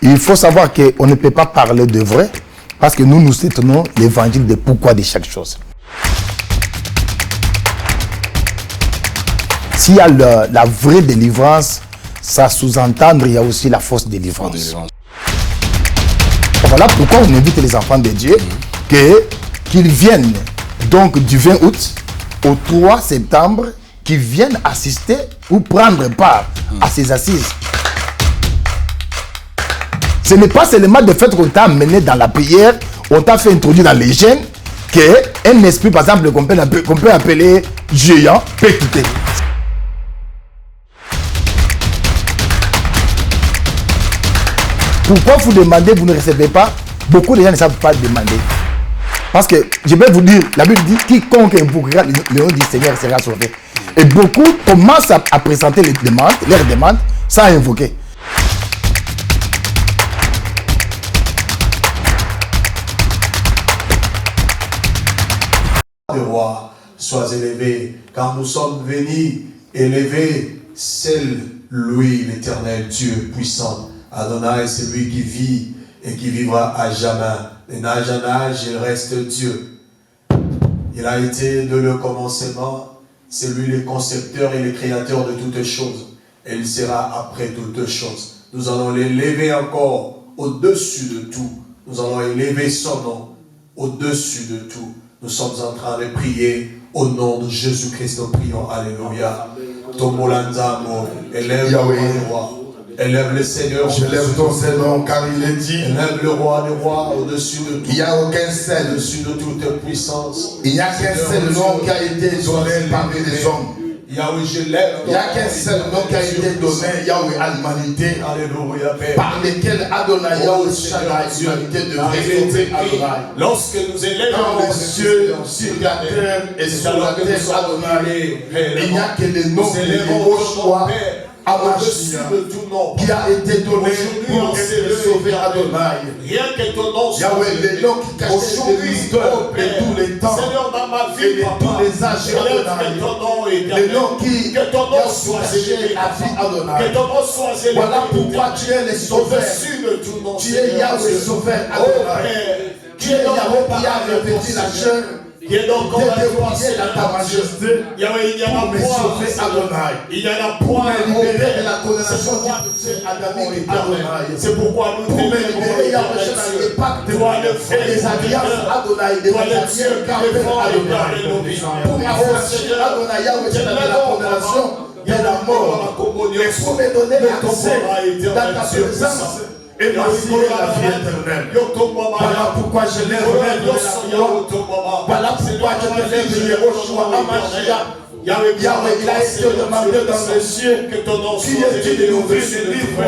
Il faut savoir qu'on ne peut pas parler de vrai parce que nous soutenons l'évangile de pourquoi de chaque chose. S'il y a la vraie délivrance, ça sous-entendre, il y a aussi la fausse délivrance. Voilà pourquoi on invite les enfants de Dieu qu'ils viennent donc du 20 août au 3 septembre, qu'ils viennent assister ou prendre part à ces assises. Ce n'est pas seulement le fait qu'on t'a amené dans la prière, on t'a fait introduire dans les gènes, qu'un esprit, par exemple, qu'on peut appeler géant, peut quitter. Pourquoi vous demandez, vous ne recevez pas? Beaucoup de gens ne savent pas demander. Parce que, je vais vous dire, la Bible dit, quiconque invoquera le nom du Seigneur sera sauvé. Et beaucoup commencent à présenter leurs demandes sans invoquer. Le roi, sois élevé, car nous sommes venus élever seul lui, l'éternel Dieu puissant. Adonai, c'est lui qui vit et qui vivra à jamais. De nage en âge, il reste Dieu. Il a été de le commencement, c'est lui le concepteur et le créateur de toutes choses. Et il sera après toutes choses. Nous allons l'élever encore au-dessus de tout. Nous allons élever son nom au-dessus de tout. Nous sommes en train de prier au nom de Jésus-Christ. Nous prions. Alléluia. Tomolanzamo, élève le roi. Élève le Seigneur. Je lève ton Seigneur car il est dit. Élève le roi des rois au-dessus de tout. Il n'y a aucun seul. Au-dessus de toute puissance. Il n'y a qu'un seul nom qui a été donné parmi les hommes. Yahweh, je lève. Il n'y a qu'un seul nom qui a été donné, Yahweh, à l'humanité. Alléluia, Père. Par lequel Adonai, Yahweh, Shaddai, l'humanité devrait sauver Adonai. Lorsque nous élèvons dans les cieux, sur la terre et sur la terre, Adonai, il n'y a que le nom de Yehoshua, Amashia, qui a été donné pour sauver Adonai. Rien que ton nom soit Yahweh, le nom qui cache l'histoire de tous les temps et de tous les âges, Adonai. Le nom qui que ton nom soit élevé à vie, Adonai. Que ton nom soit élevé. Voilà pourquoi tu es le sauveur. Tu es Yahweh, sauveur, Adonai. Tu es Yahweh qui a revêtu la chair. Qui est donc comme à ta majesté, il y a un point, il y a un point libérer la condamnation du péché adamique, Adonai. C'est pourquoi nous pour me libérer, Yahweh, les pactes et les alliances, Adonai, des alliances qu'appelle Adonai. Pour m'affranchir, Adonai, Yahweh, de la condamnation de la mort. Et pour me donner l'accès dans ta présence. Et ma vie et la vie éternelle. Voilà pourquoi je lève la foi. Voilà pourquoi je me lève Yehoshua Amashia. Yahweh, il a été demandé dans les cieux qui est digne d'ouvrir le livre,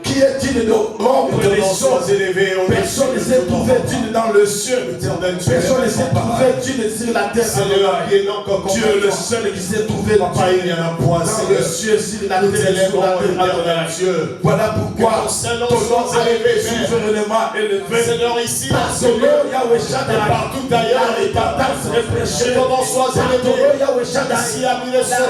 qui est digne de rompre les choses. Personne ne s'est trouvé digne dans le ciel. Personne ne s'est trouvé digne sur la terre. Dieu est le seul qui s'est trouvé dans le ciel, sur la terre, sur la terre. Voilà pourquoi ton nom a été souverainement élevé. Seigneur, ici, Seigneur Yahweh Shaddai, partout ailleurs, et ta taxe est prêchée. ton nom soit élevé. Yahweh Shaddai, Ici, à la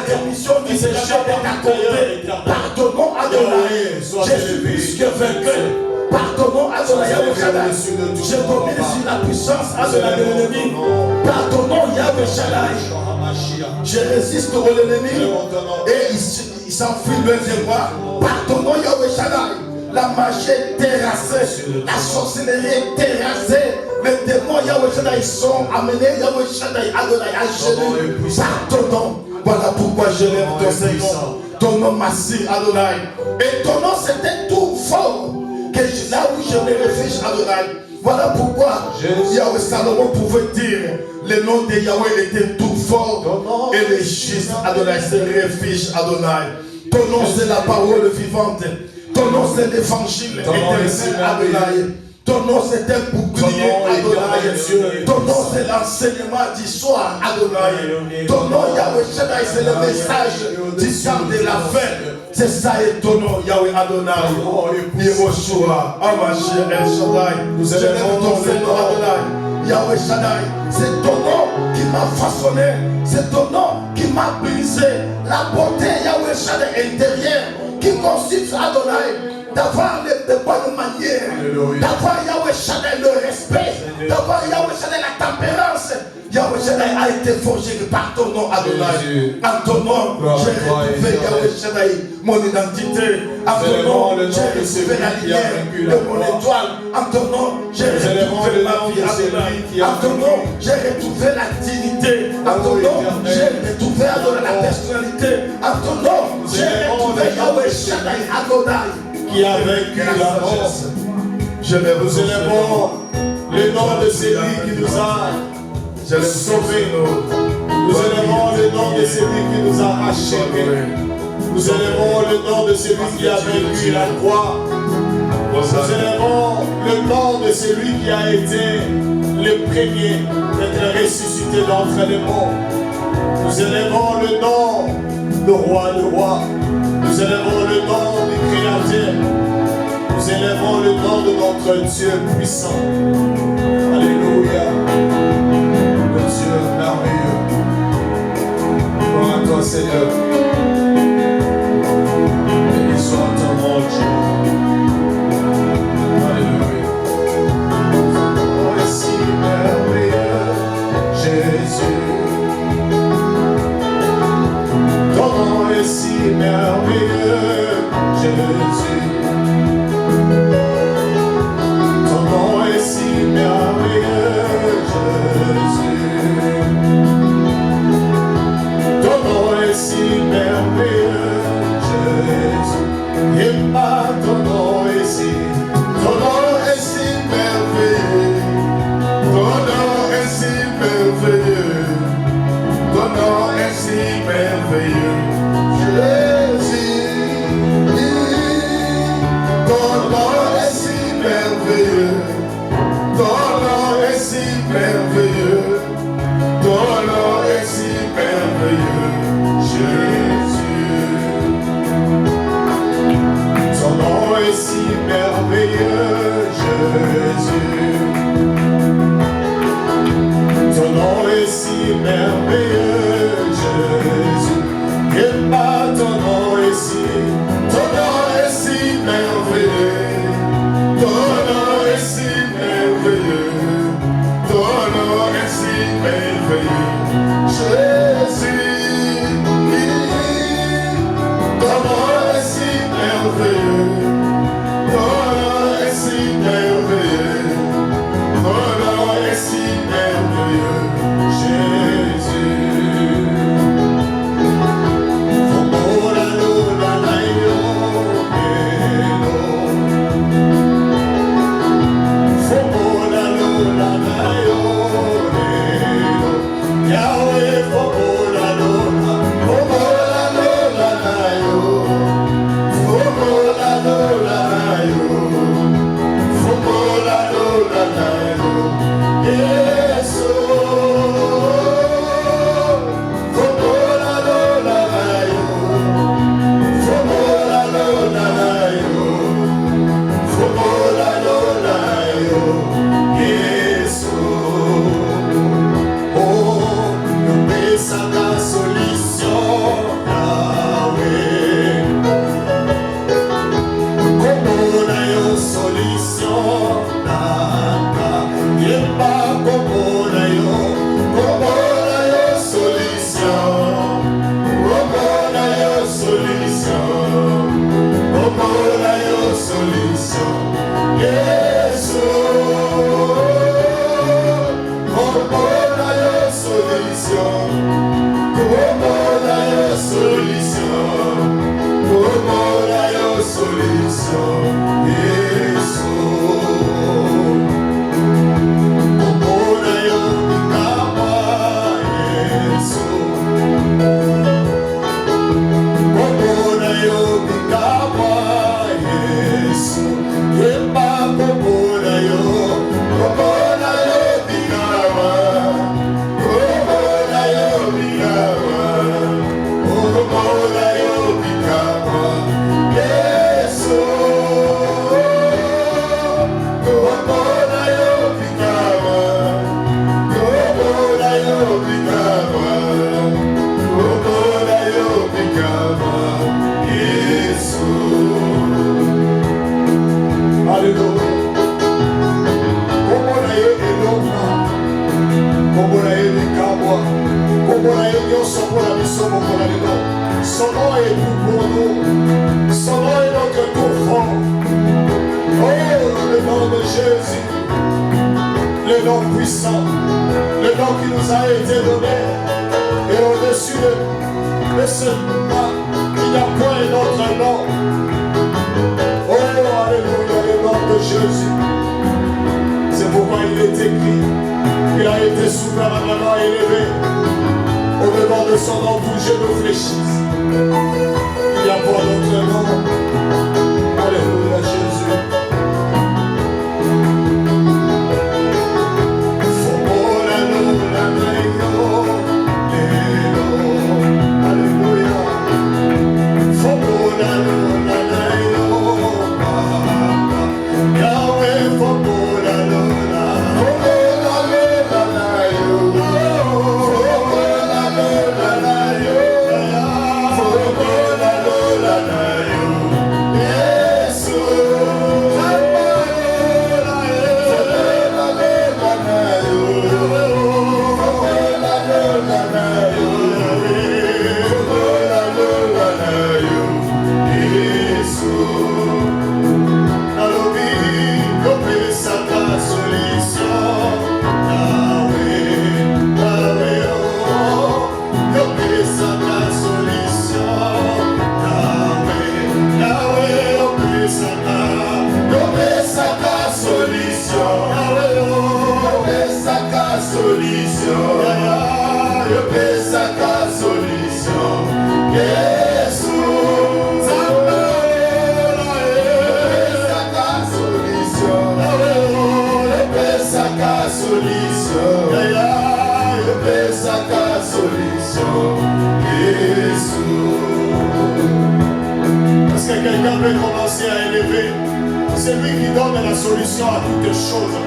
rémission du péché est accordée. Pardonnons Adonai. Jésus plus que vainqueur. Pardonnons Adonai Yahweh Shaddai. Je domine sur la puissance Adonai de l'ennemi. Pardonnons Yahweh Shaddai. Je résiste au l'ennemi et il s'enfuit loin de moi. Pardonnons Yahweh Shaddai. La magie est terrassée, la sorcellerie est terrassée. Les démons Yahweh Shaddai sont amenés Yahweh Shaddai Adonai à genoux. Pardonnons. Voilà pourquoi je lève ton Seigneur. Ton nom massif Adonai. Et ton nom c'était tout fort. Que là où je me réfugie Adonai. Voilà pourquoi Yahweh Salomon pouvait dire le nom de Yahweh était tout fort. Et le juste Adonai se réfugie Adonai. Ton nom c'est la parole vivante. Ton nom c'est l'évangile éternel Adonai. Ton nom c'est un bouclier Adonai. Ton nom c'est l'enseignement du soir Adonai. Ton nom Yahweh Shaddai c'est le message du temps de la fin. C'est ça et ton nom Yahweh Adonai. Yehoshua Amashia El Shaddai. Nous élèvons ton Seigneur Adonai. Yahweh Shaddai, c'est ton nom qui m'a façonné. C'est ton nom qui m'a brisé. La beauté Yahweh Shaddai intérieure qui consiste Adonai d'avoir de bonnes manières, d'avoir Yahweh Shaddai le respect, d'avoir Yahweh Shaddai la tempérance. Yahweh Shaddai a été forgé par ton nom Adonai. En ton nom, j'ai retrouvé Yahweh Shaddai, mon identité. En ton nom, j'ai retrouvé la lumière de mon étoile. En ton nom, j'ai retrouvé ma vie Adonai. En ton nom, j'ai retrouvé la dignité. En ton nom, j'ai retrouvé Adonai la personnalité. En ton nom, j'ai retrouvé Yahweh Shaddai Adonai qui a vaincu la mort. Nous élevons le nom de celui qui nous a sauvés. Nous élevons le nom de celui qui nous a achevés. Nous élevons le nom de celui qui a vaincu la croix. Nous élevons le nom de celui qui a été le premier d'être ressuscité d'entre les morts. Nous élevons le nom du roi de rois. Nous élevons le nom du Créateur. Nous élevons le nom de notre Dieu puissant. Alléluia. Le Dieu merveilleux. Gloire à toi, Seigneur. Béni soit ton nom, Dieu. Alléluia. Oh, est si merveilleux, Jésus. Ton nom est si merveilleux, Jésus. Ton nom est si merveilleux, Jésus. Ton nom est si merveilleux, Jésus. Et pas ton nom est si merveilleux. Ton nom est si merveilleux. Ton nom est si merveilleux, Jésus. Ton nom est si merveilleux. Ton nom est si merveilleux. Ton nom est si merveilleux, Jésus. Ton nom est si merveilleux, Jésus. Ton nom est si merveilleux, Jésus. Et pas ton nom est si merveilleux. Ton nom est si merveilleux. Ton nom est si merveilleux, Jésus. Ton nom est si merveilleux. Ton nom est si merveilleux. Ton nom est si merveilleux, Jésus. puissant, le nom qui nous a été donné, et au-dessus de ce nom, il n'y a point un autre nom. Oh, alléluia, le nom de Jésus. C'est pourquoi il est écrit qu'il a été souverainement élevé. Au-devant de son nom, tout genou fléchisse. Il n'y a pas d'autre nom. Alléluia, Jésus. Est-ce que quelqu'un peut commencer à élever? C'est lui qui donne la solution à toutes choses.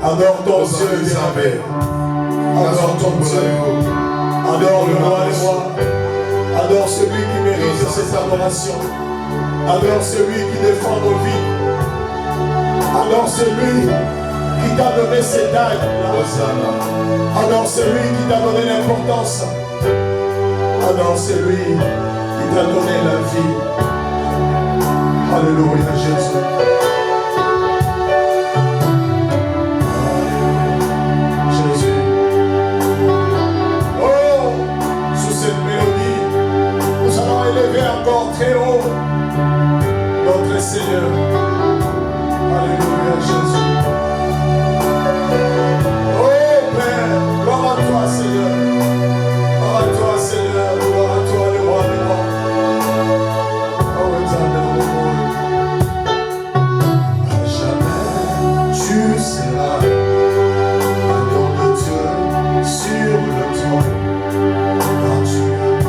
Adore ton Dieu, adore ton Dieu, adore le roi des rois, adore celui qui mérite cette adoration, adore celui qui défend nos vies, adore celui qui t'a donné ses dagues, adore celui qui t'a donné l'importance, adore celui qui t'a donné la vie. Alléluia, Jésus. Encore très haut, notre Seigneur. Alléluia, Jésus. Oh Père, gloire à toi, Seigneur. Gloire à toi, Seigneur. Gloire à toi, le roi des rois. Oh, éternel, à jamais, tu seras le nom de Dieu sur le trône. Car tu es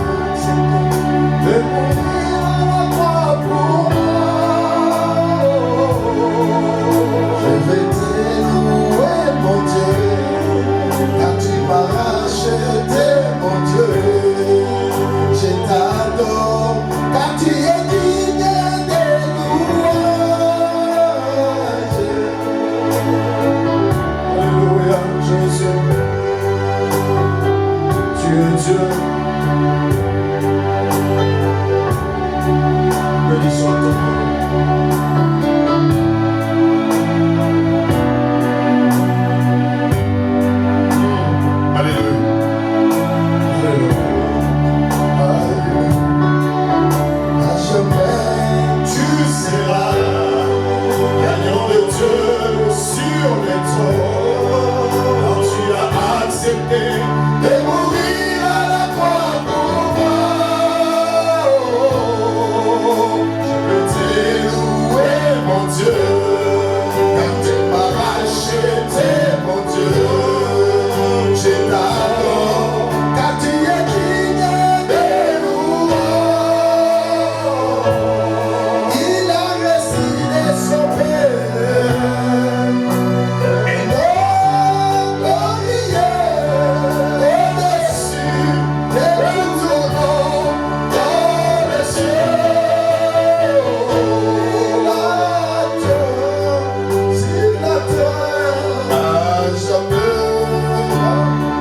Dieu. Béni soit ton nom. Alléluia. À jamais, tu seras gagnant de Dieu sur les trônes. Quand tu as accepté de mourir à la croix pour moi, je peux te louer, mon Dieu, car tu m'as racheté, mon Dieu. Je t'adore, car tu es digne de louange. Il a résigné son Père et non glorieux au-dessus de tout nom dans les cieux. Sur la terre, à jamais.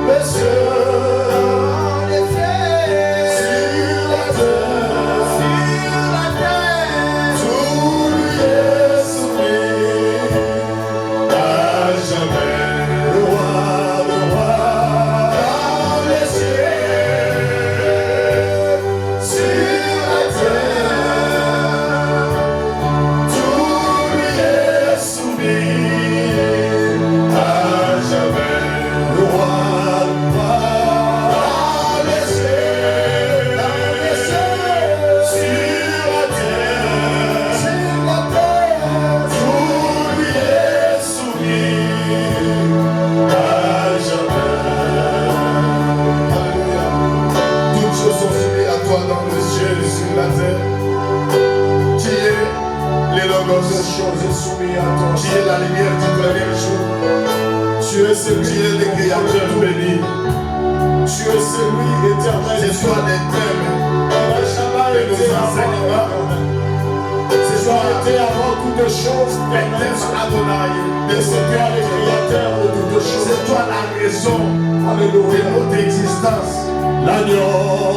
Les cieux, les cieux, sur la terre, tout lui est soumis, à jamais. Le roi, dans les cieux, sur la terre, tout lui est soumis, à jamais. Le roi. Soumis à toi. Tu es la lumière du premier jour. Tu es celui qui est le créateur béni. Tu es celui éternel. C'est toi l'éternel. Et nos enseignements. C'est toi été avant toutes choses. L'éternel Adonai. Et c'est toi le créateur de toutes choses. C'est toi la raison de notre existence. L'agneau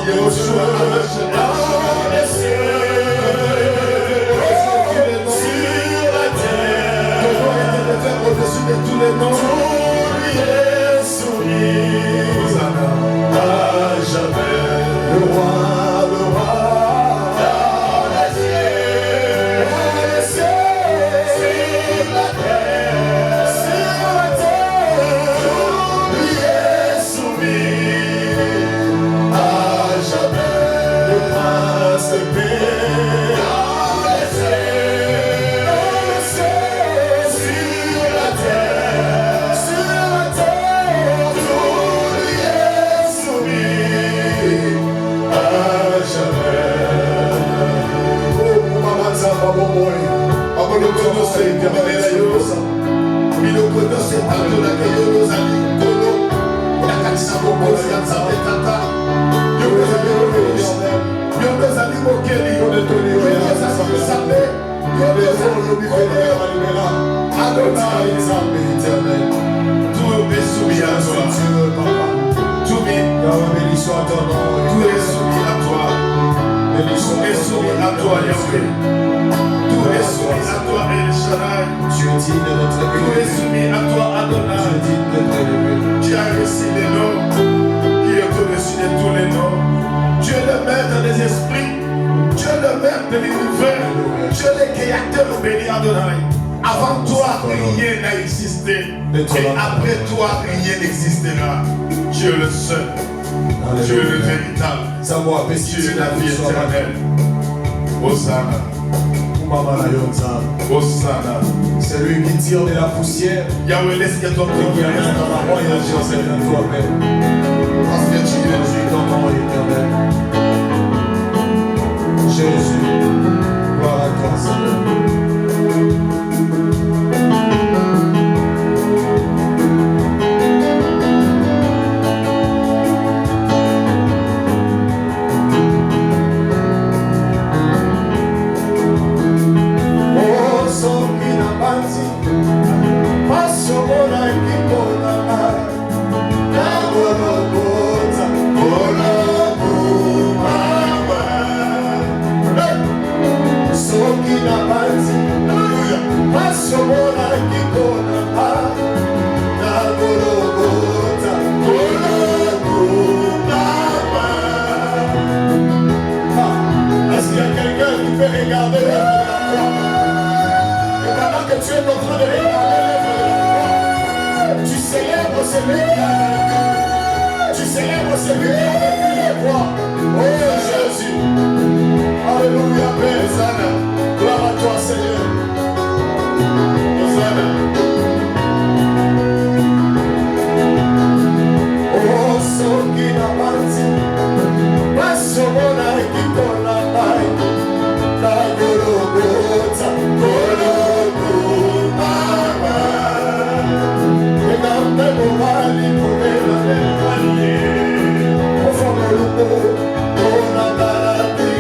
de Dieu. Dans les cieux. Au-dessus de tous les noms, tout lui est soumis, à jamais. Le roi, dans les cieux, sur la terre, tout lui est soumis, à jamais. Le prince de paix, dans les cieux, sur la terre, tout lui est soumis, à jamais. Oh, Maman Zamba Boboy, Maman le connaissez, Éternel Yosa, il le connaissait tant la que nos amis, Kono, la Katsa Bobo, Yansa Tata, yo nos amis Mokeli, yo ne toni, yo nos amis Sapé, yo nos amis Mokeli, Adonai, Zambé, éternel, tout est soumis à toi, Papa. Tout béni soit ton nom, tout est soumis à toi. Tout est soumis à toi, Yahweh. Tout est soumis à toi, El Shaddai. Tu es digne de notre élevé. Tout est soumis à toi, Adonai. Tu es digne de notre élevé. Tu as reçu les noms qui est au-dessus de tous les noms. Tu es le maître des esprits. Tu es le maître de l'univers. Tu es le créateur béni, Adonai. Avant toi, rien n'a existé. Et après toi, rien n'existera. Tu es le seul. Tu es le véritable. Tu es la vie éternelle. Hosanna. Hosanna. C'est lui qui tire de la poussière. Yahweh, laisse que ton nom vienne dans la royauté de toi-même. Parce que tu es ton nom éternel. Jésus, gloire à toi, Seigneur. Oh, celui qui a vécu. Tu célèbres celui qui a vécu les croix. Oh Jésus. Alléluia, Père Zana. Gloire à toi, Seigneur. Hosanna. Oh, soki na parti. Pasomona kipona mai. Na Golgotha, Golgotha. Regarde mon mali pour les alliés. Au fond de l'eau, on a baladé.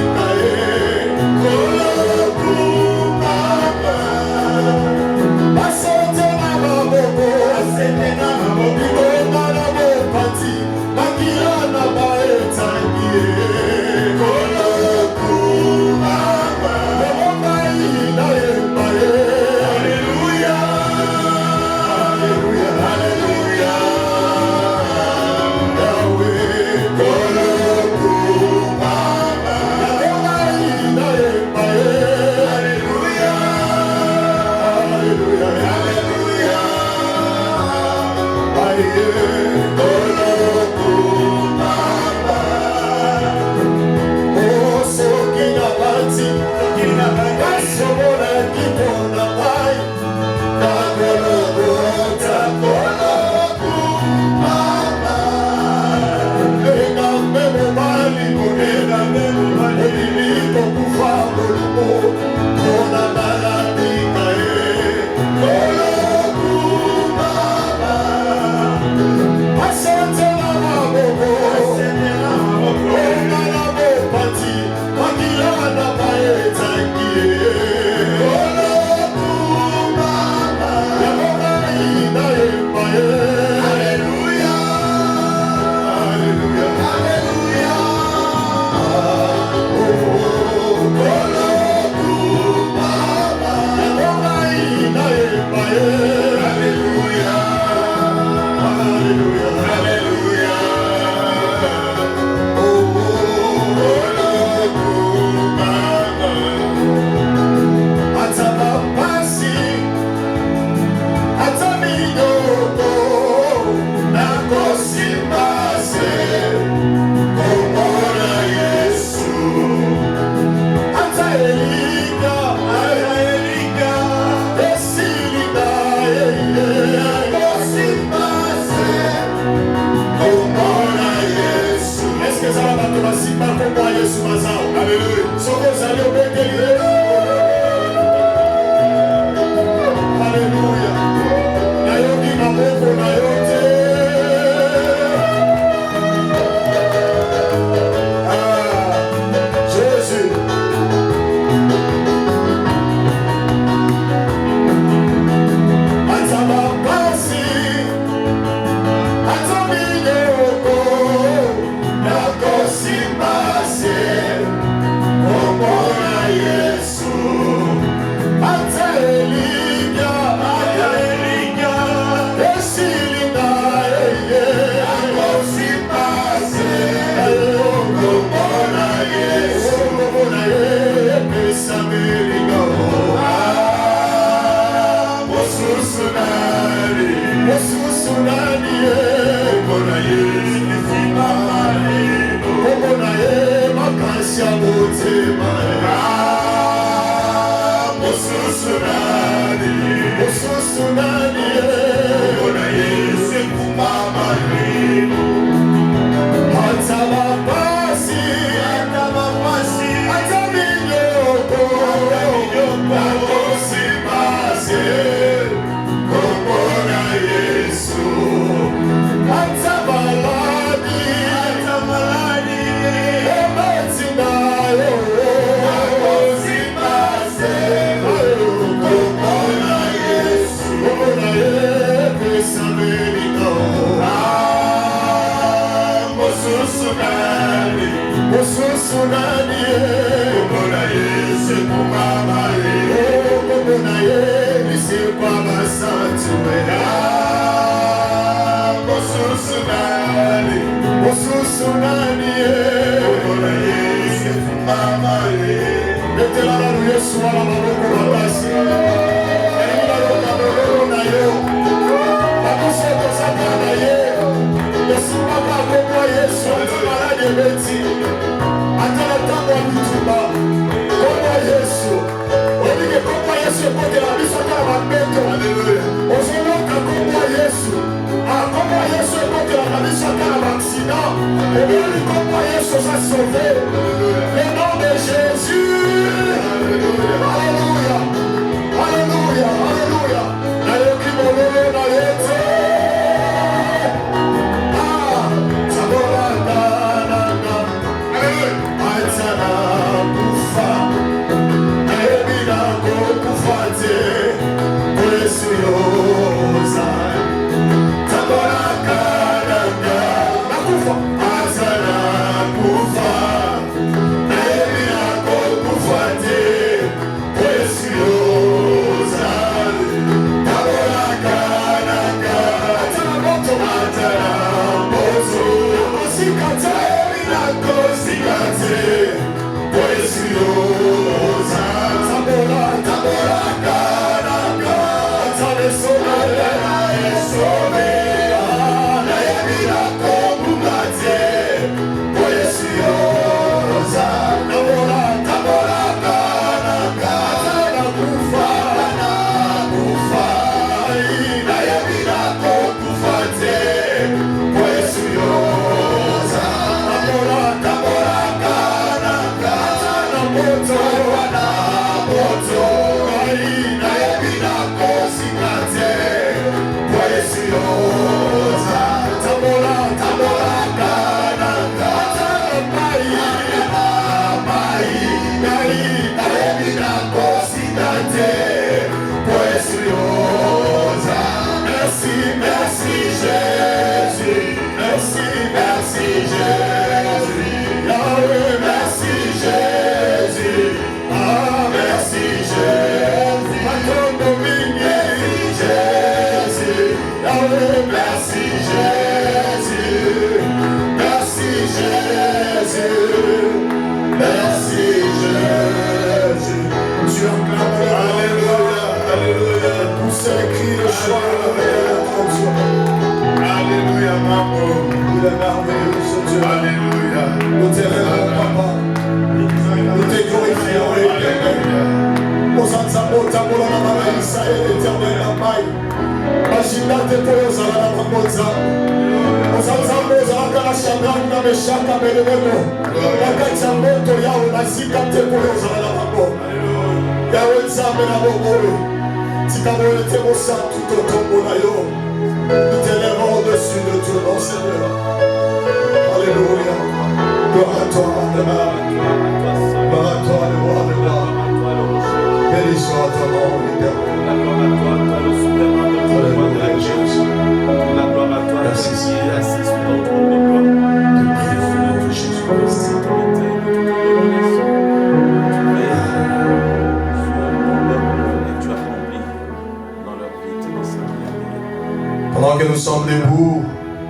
Pendant que nous sommes debout,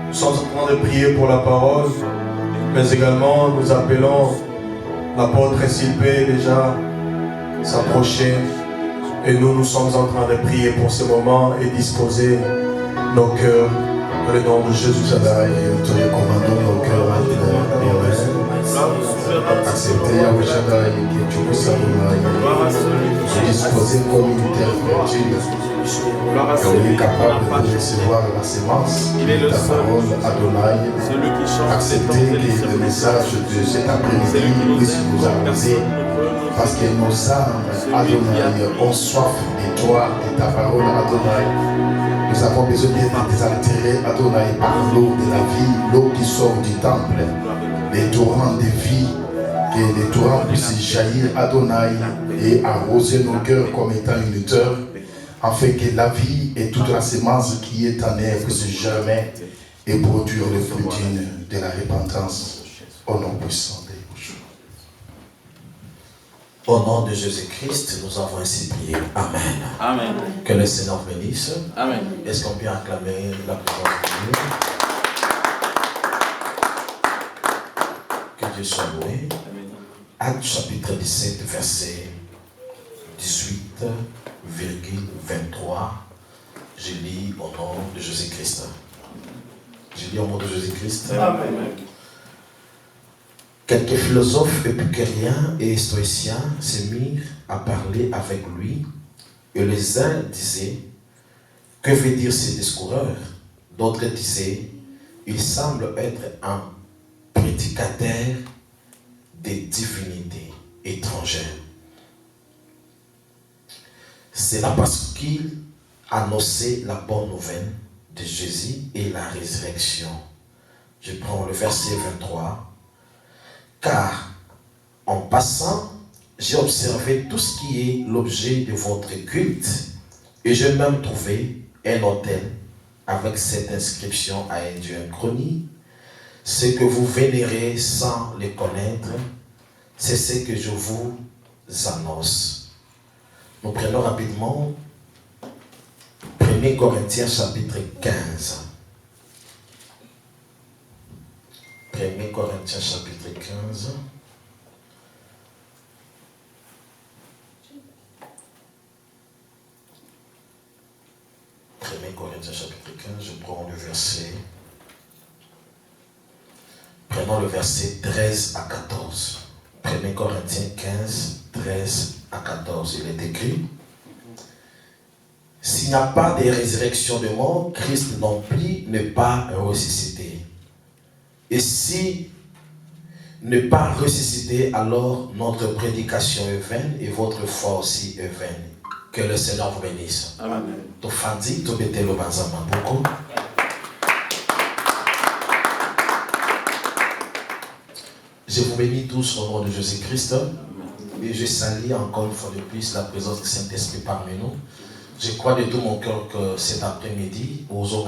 nous sommes en train de prier pour la parole, mais également nous appelons l'apôtre Silpé déjà s'approcher et nous sommes en train de prier pour ce moment et disposer nos cœurs dans le nom de Jésus. Commandons nos cœurs accepter Yahweh Shaddai que tu puisses nous disposer comme une terre fertile. On est capable de recevoir la sémence de ta parole Adonai. Accepter que le message de cet après-midi puisse nous arroser parce que nos âmes Adonai ont soif de toi et ta parole Adonai. Nous avons besoin d'être désaltérés Adonai par l'eau de la vie, l'eau qui sort du temple, les torrents de vie, que les torrents puissent jaillir Adonai et arroser nos cœurs comme étant une luteur, afin que la vie et toute la sémence qui est en elle puisse germer et produire le fruit digne de la repentance. Au nom puissant de Yeshua. Au nom de Jésus-Christ, nous avons ainsi prié. Amen. Amen. Que le Seigneur bénisse. Amen. Est-ce qu'on peut acclamer la présence de Dieu? Que Dieu soit loué. Acte chapitre 17, verset 18,23. Je lis au nom de Jésus-Christ. Je lis au nom de Jésus-Christ. Amen. Quelques philosophes épicuriens et stoïciens se mirent à parler avec lui, et les uns disaient: que veut dire ce discoureur? D'autres disaient: il semble être un prédicateurs des divinités étrangères. C'est là parce qu'il annonçait la bonne nouvelle de Jésus et la résurrection. Je prends le verset 23. Car en passant, j'ai observé tout ce qui est l'objet de votre culte et j'ai même trouvé un autel avec cette inscription à un Dieu inconnu. Ce que vous vénérez sans le connaître, c'est ce que je vous annonce. Nous prenons rapidement 1 Corinthiens chapitre 15. 1 Corinthiens chapitre 15. 1 Corinthiens chapitre 15, je prends le verset. Prenons le verset 13 à 14. 1 Corinthiens 15, 13 à 14. Il est écrit: s'il n'y a pas de résurrection de mort, Christ non plus n'est pas ressuscité. Et si ne pas ressusciter, alors notre prédication est vaine et votre foi aussi est vaine. Que le Seigneur vous bénisse. Amen. Je vous bénis tous au nom de Jésus-Christ. Et je salue encore une fois de plus la présence du Saint-Esprit parmi nous. Je crois de tout mon cœur que cet après-midi, aux hommes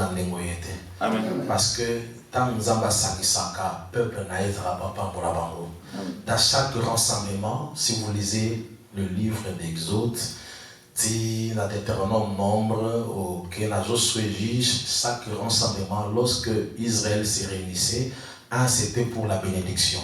Amen. Parce que tant nous avons Saka, peuple naïtra papa pour la barreau. Dans chaque rassemblement, si vous lisez le livre d'Exode, si la Deutéronome nombre auquel la Josué juge, chaque rassemblement, lorsque Israël se réunissait, un c'était pour la bénédiction.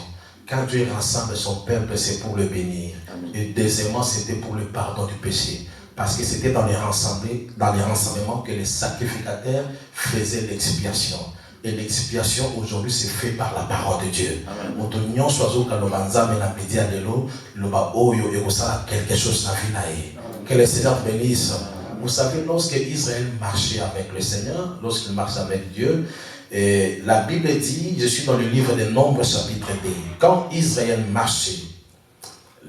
Quand Dieu rassemble son peuple, c'est pour le bénir. Amen. Et deuxièmement, c'était pour le pardon du péché. Parce que c'était dans les rassemblements que les sacrificateurs faisaient l'expiation. Et l'expiation aujourd'hui c'est fait par la parole de Dieu. Quelque chose n'a vu naïe. Que le Seigneur bénisse. Vous savez, lorsque Israël marchait avec le Seigneur, lorsqu'il marche avec Dieu, et la Bible dit, je suis dans le livre des Nombres chapitre 2, quand Israël marchait,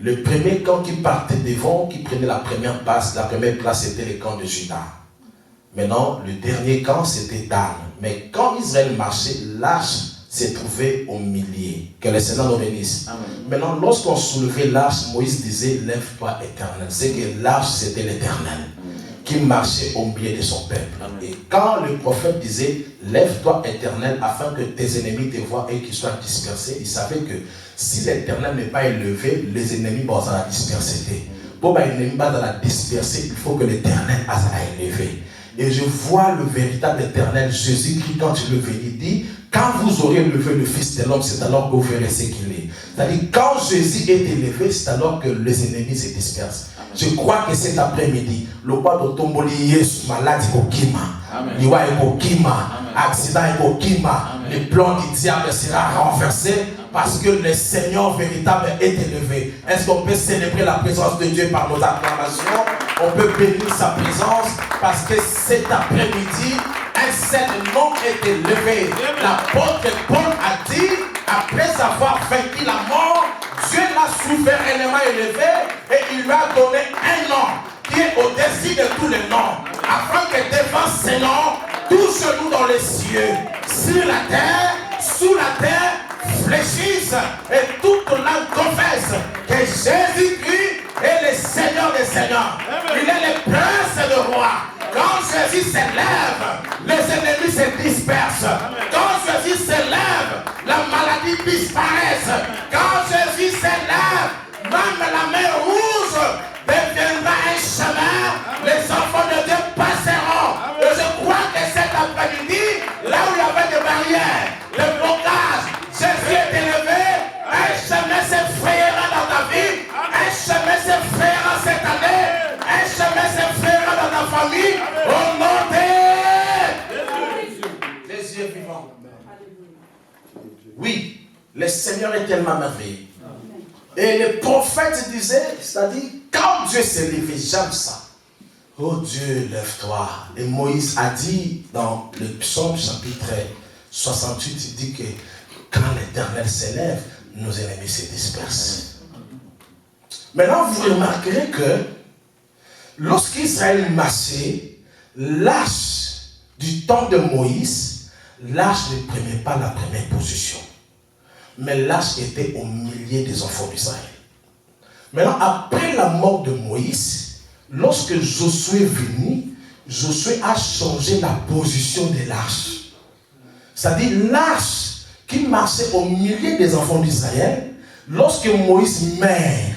le premier camp qui partait devant, qui prenait la première place c'était le camp de Juda. Maintenant, le dernier camp c'était Dan. Mais quand Israël marchait, l'arche s'est trouvée au milieu. Que le Seigneur nous bénisse. Amen. Maintenant, lorsqu'on soulevait l'arche, Moïse disait, lève-toi éternel. C'est que l'arche c'était l'Éternel qui marchait au milieu de son peuple. Amen. Et quand le prophète disait, lève-toi éternel afin que tes ennemis te voient et qu'ils soient dispersés, il savait que si l'Éternel n'est pas élevé, les ennemis vont à la disperser. Pour les ennemis dans la disperser, il faut que l'Éternel soit élevé. Et je vois le véritable Éternel, Jésus-Christ, quand il est venu, dit, quand vous aurez levé le Fils de l'homme, c'est alors que vous verrez ce qu'il est. C'est-à-dire, quand Jésus est élevé, c'est alors que les ennemis se dispersent. Amen. Je crois que cet après-midi, le roi de Tomboli, Yesu, malade, Kima, Liwa Kima, accident Kima, le plan du diable sera renversé. Parce que le Seigneur véritable est élevé. Est-ce qu'on peut célébrer la présence de Dieu par nos acclamations? On peut bénir sa présence parce que cet après-midi, un seul nom est élevé. L'apôtre Paul a dit, après avoir vaincu la mort, Dieu l'a souverainement élevé et il lui a donné un nom qui est au-dessus de tous les noms. Afin que devant ces noms, tous genoux dans les cieux, sur la terre, sous la terre, fléchissent et toute langue confesse que Jésus-Christ est le Seigneur des Seigneurs. Il est le Prince de rois. Quand Jésus s'élève, les ennemis se dispersent. Quand Jésus s'élève, la maladie disparaît. Quand Jésus s'élève, même la mer rouge deviendra un chemin. Les enfants de Dieu passeront. Et je crois que cet après-midi, là où il y avait des barrières, des blocages, Jésus est élevé, un chemin s'effrayera dans ta vie, un chemin s'effrayera cette année, un chemin s'effrayera dans ta famille, au nom de Jésus est vivant. Oui, le Seigneur est tellement merveilleux. Et le prophète disait, c'est-à-dire, quand Dieu s'est levé, j'aime ça. Oh Dieu, lève-toi. Et Moïse a dit dans le psaume chapitre 68, il dit que quand l'Éternel s'élève, nos ennemis se dispersent. Maintenant, vous remarquerez que lorsqu'Israël marchait, l'arche du temps de Moïse, l'arche ne prenait pas la première position. Mais l'arche était au milieu des enfants d'Israël. Maintenant, après la mort de Moïse, lorsque Josué est venu, Josué a changé la position de l'arche. C'est-à-dire l'arche qui marchait au milieu des enfants d'Israël, lorsque Moïse meurt,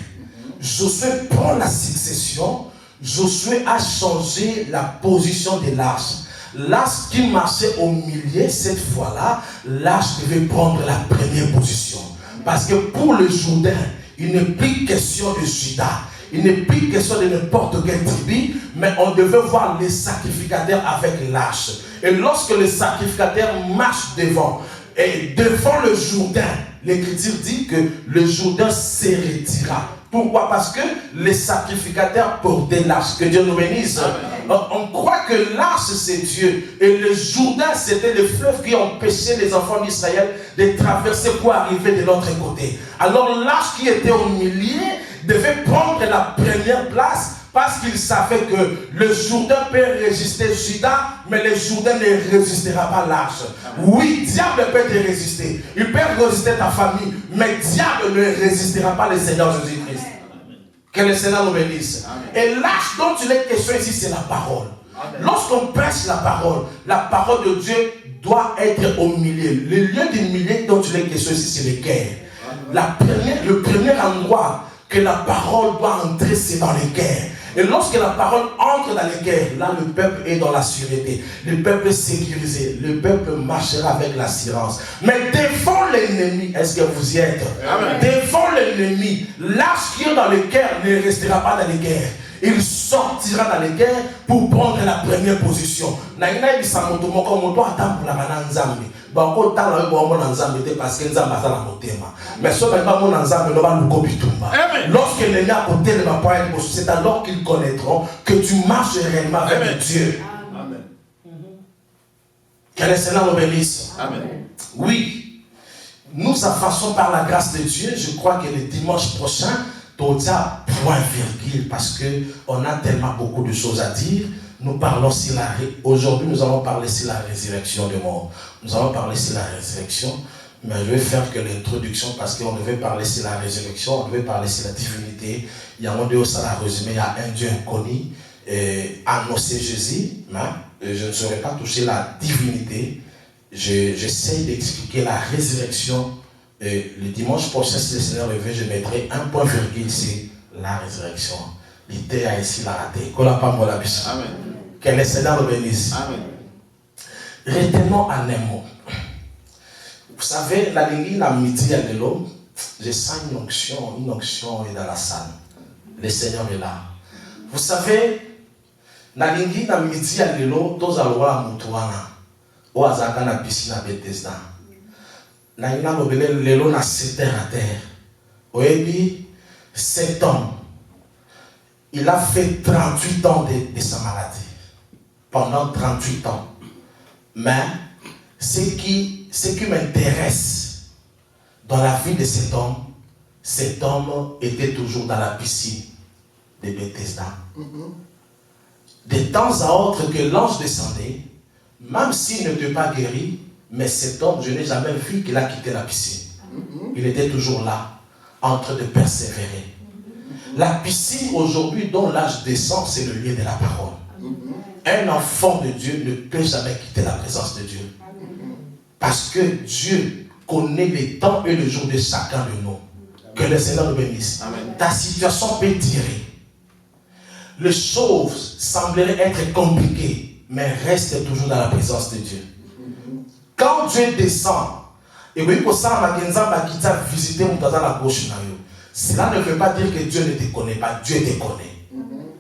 Josué prend la succession, Josué a changé la position de l'arche. L'arche qui marchait au milieu, cette fois-là, l'arche devait prendre la première position. Parce que pour le Jourdain, il n'est plus question de Juda. Il n'est plus question de n'importe quelle tribu, mais on devait voir les sacrificateurs avec l'arche. Et lorsque le sacrificateur marche devant, et devant le Jourdain, l'Écriture dit que le Jourdain se retira. Pourquoi? Parce que les sacrificateurs portaient l'arche. Que Dieu nous bénisse. On croit que l'arche c'est Dieu. Et le Jourdain c'était le fleuve qui empêchait les enfants d'Israël de traverser pour arriver de l'autre côté. Alors l'arche qui était au milieu devait prendre la première place parce qu'il savait que le Jourdain peut résister Juda, mais le Jourdain ne résistera pas l'arche. Oui, diable peut te résister. Il peut résister ta famille, mais diable ne résistera pas le Seigneur Jésus-Christ. Que le Seigneur nous bénisse. Et l'arche dont il est question ici, c'est la parole. Lorsqu'on prêche la parole de Dieu doit être au milieu. Le lieu du milieu dont il est question ici, c'est le cœur. Le premier endroit que la parole doit entrer, c'est dans le cœur. Et lorsque la parole entre dans le cœur, là le peuple est dans la sûreté. Le peuple est sécurisé. Le peuple marchera avec l'assurance. Mais devant l'ennemi, est-ce que vous y êtes? Amen. Devant l'ennemi, l'arche qui est dans le cœur ne restera pas dans le cœur. Il sortira dans le cœur pour prendre la première position. Parce que mais lorsque l'ennemi a côté de ma pointe, c'est alors qu'ils connaîtront que tu marches réellement avec Dieu. Amen. Que le Seigneur nous bénisse. Amen. Oui, nous avançons par la grâce de Dieu. Je crois que le dimanche prochain, Todia point virgule, parce qu'on a tellement beaucoup de choses à dire. Nous parlons sur aujourd'hui, nous allons parler sur la résurrection des morts. Nous allons parler sur la résurrection, mais je vais faire que l'introduction parce qu'on devait parler sur la résurrection, on devait parler sur la divinité. Il y a un Dieu, ça l'a résumé, il y a un Dieu inconnu, annoncé Jésus, mais je ne saurais pas toucher la divinité. J'essaie d'expliquer la résurrection. Et le dimanche prochain, si le Seigneur le veut, je mettrai un point virgule sur la résurrection. L'idée a ici la raté. Amen. Que le Seigneur nous bénisse. Amen. Retenons en un mot. Vous savez, la ligne, la midi de l'homme, je sens une onction est dans la salle. Le Seigneur est là. Vous savez, la ligne, la midi de l'homme, tous à l'ouah moutouana, ou à zaka na piscine à Bethesda. La ligne, le l'eau na 7 terre à terre. Oebi, 7 ans. Il a fait 38 ans de sa maladie. Pendant 38 ans. Mais ce qui m'intéresse dans la vie de cet homme était toujours dans la piscine de Bethesda. De temps à autre que l'ange descendait, même s'il n'était pas guéri, mais cet homme, je n'ai jamais vu qu'il a quitté la piscine. Il était toujours là, en train de persévérer. La piscine aujourd'hui dont l'âge descend, c'est le lieu de la parole. Un enfant de Dieu ne peut jamais quitter la présence de Dieu. Parce que Dieu connaît les temps et les jours de chacun de nous. Que le Seigneur nous bénisse. Amen. Ta situation peut tirer. Les choses sembleraient être compliquées, mais reste toujours dans la présence de Dieu. Quand Dieu descend, et oui, pour ça, on a visité la gauche. Cela ne veut pas dire que Dieu ne te connaît pas. Dieu te connaît.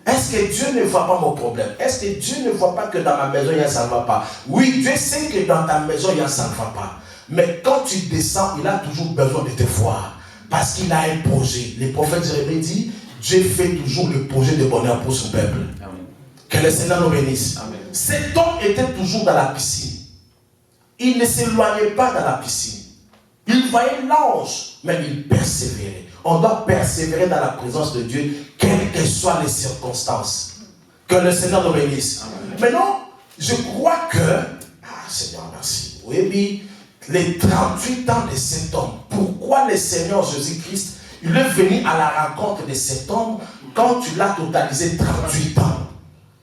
Est-ce que Dieu ne voit pas mon problème? Est-ce que Dieu ne voit pas que dans ma maison, ça ne va pas? Oui, Dieu sait que dans ta maison, ça ne va pas. Mais quand tu descends, il a toujours besoin de te voir. Parce qu'il a un projet. Le prophète Jérémie dit, Dieu fait toujours le projet de bonheur pour son peuple. Amen. Que le Seigneur nous bénisse. Amen. Cet homme était toujours dans la piscine. Il ne s'éloignait pas dans la piscine. Il voyait l'ange, mais il persévérait. On doit persévérer dans la présence de Dieu, quelles que soient les circonstances. Que le Seigneur nous bénisse. Maintenant, je crois que... Ah, Seigneur, merci. Oui, les 38 ans de cet homme. Pourquoi le Seigneur Jésus-Christ, il est venu à la rencontre de cet homme quand tu l'as totalisé 38 ans?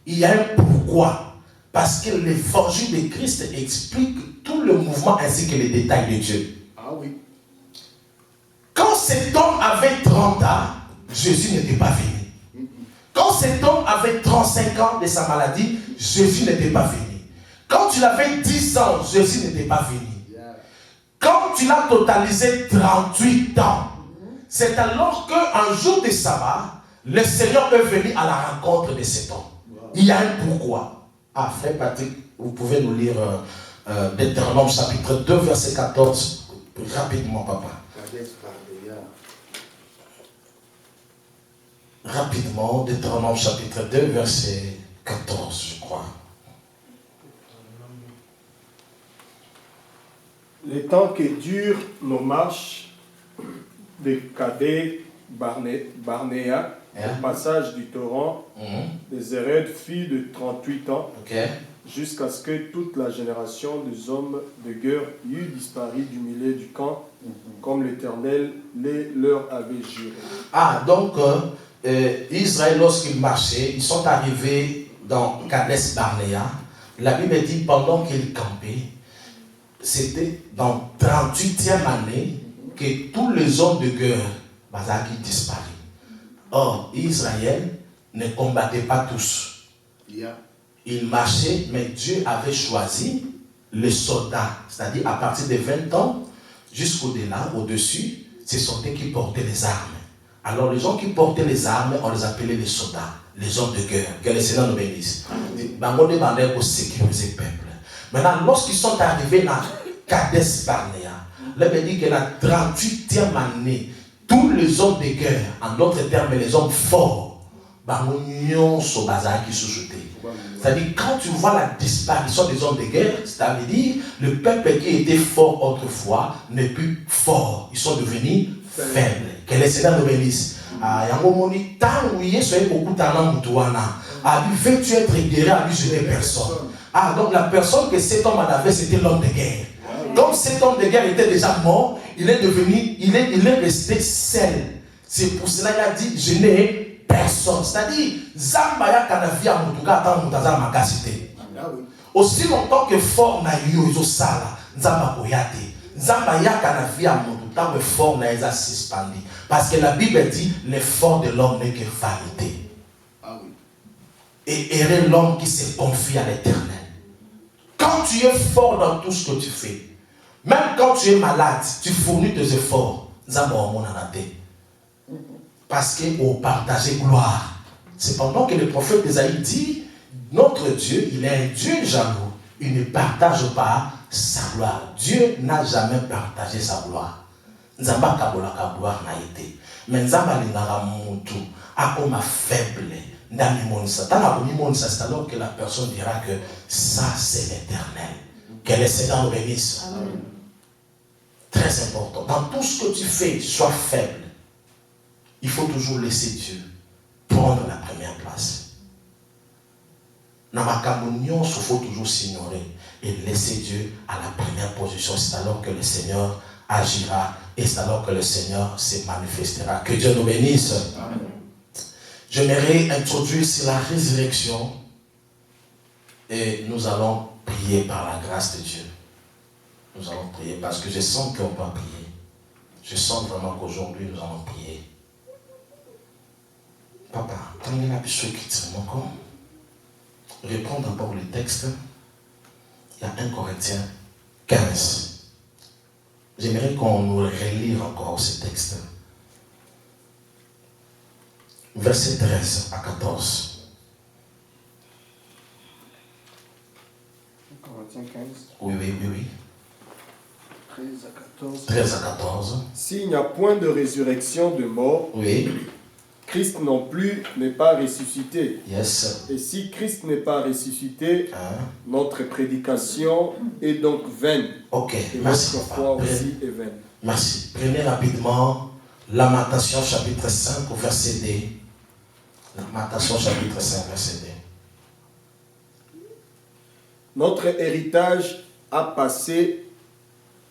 Il y a un pourquoi. Parce que l'évangile de Christ explique tout le mouvement ainsi que les détails de Dieu. Ah oui. Quand cet homme avait 30 ans, Jésus n'était pas venu. Quand cet homme avait 35 ans de sa maladie, Jésus n'était pas venu. Quand il avait 10 ans, Jésus n'était pas venu. Quand tu l'as totalisé 38 ans, c'est alors qu'un jour de sabbat, le Seigneur est venu à la rencontre de cet homme. Il y a un pourquoi. Ah, frère Patrick, vous pouvez nous lire Deutéronome chapitre 2, verset 14, rapidement, papa. Rapidement, Deutéronome chapitre 2, verset 14, je crois. Le temps que durent nos marches de Kadé Barnéa, au passage du torrent, les Hérodes fit de 38 ans, jusqu'à ce que toute la génération des hommes de guerre eût disparu du milieu du camp, comme l'Éternel leur avait juré. Ah, donc, Israël, lorsqu'ils marchaient, ils sont arrivés dans Kadesh Barnéa. La Bible dit, pendant qu'ils campaient, c'était dans 38e année que tous les hommes de guerre qui disparurent. Or, Israël ne combattait pas tous. Ils marchaient, mais Dieu avait choisi les soldats, c'est-à-dire à partir de 20 ans jusqu'au-delà, au-dessus, ce sont eux qui portaient les armes. Alors les gens qui portaient les armes, on les appelait les soldats, les hommes de guerre. Que le Seigneur nous bénisse. On demandait pour sécuriser le peuple. Maintenant, lorsqu'ils sont arrivés dans Kadesh Barnéa, là, il dit que la 38e année, tous les hommes de guerre, en d'autres termes, les hommes forts, c'est-à-dire, quand tu vois la disparition des hommes de guerre, c'est-à-dire, le peuple qui était fort autrefois n'est plus fort. Ils sont devenus faibles. Que le Seigneur nous bénisse. Veux-tu être guéri à lui jeter personne? Ah, donc la personne que cet homme avait, c'était l'homme de guerre. Comme cet homme de guerre était déjà mort, il est resté seul. C'est pour cela qu'il a dit, je n'ai personne. C'est-à-dire, Zambaya Kanavia Mutuka tant Mutazama Makasite. Aussi longtemps que fort na yo sala, Zamba Koyate. Zambaya Kanavia Mutuka mais fort na eza suspendu. Parce que la Bible dit, l'effort de l'homme n'est que vanité. Et heureux l'homme qui se confie à l'Éternel. Quand tu es fort dans tout ce que tu fais, même quand tu es malade, tu fournis tes efforts. Parce qu'on partageait gloire. C'est pendant que le prophète Isaïe dit, notre Dieu, il est un Dieu jaloux. Il ne partage pas sa gloire. Dieu n'a jamais partagé sa gloire. Nzamba kabolaka gloire n'a été. Mais Nzamba lingara mutu, akoma faible. C'est alors que la personne dira que ça c'est l'éternel. Que le Seigneur nous bénisse. Très important. Dans tout ce que tu fais, sois faible. Il faut toujours laisser Dieu prendre la première place. Dans ma communion, il faut toujours s'ignorer et laisser Dieu à la première position. C'est alors que le Seigneur agira et c'est alors que le Seigneur se manifestera. Que Dieu nous bénisse. Amen. J'aimerais introduire sur la résurrection et nous allons prier par la grâce de Dieu. Nous allons prier parce que je sens qu'on va prier. Je sens vraiment qu'aujourd'hui nous allons prier. Papa, reprends d'abord le texte. Il y a 1 Corinthiens 15. J'aimerais qu'on nous relire encore ce texte. Verset 13 à 14. Corinthiens 15. Oui. 13 à 14. 13 à 14. S'il n'y a point de résurrection de mort, oui. Christ non plus n'est pas ressuscité. Yes. Et si Christ n'est pas ressuscité, notre prédication est donc vaine. Ok, et merci. notre foi aussi est vaine. Merci. Prenez rapidement Lamentation chapitre 5 au verset D. Lamentation chapitre 5 verset D. Notre héritage a passé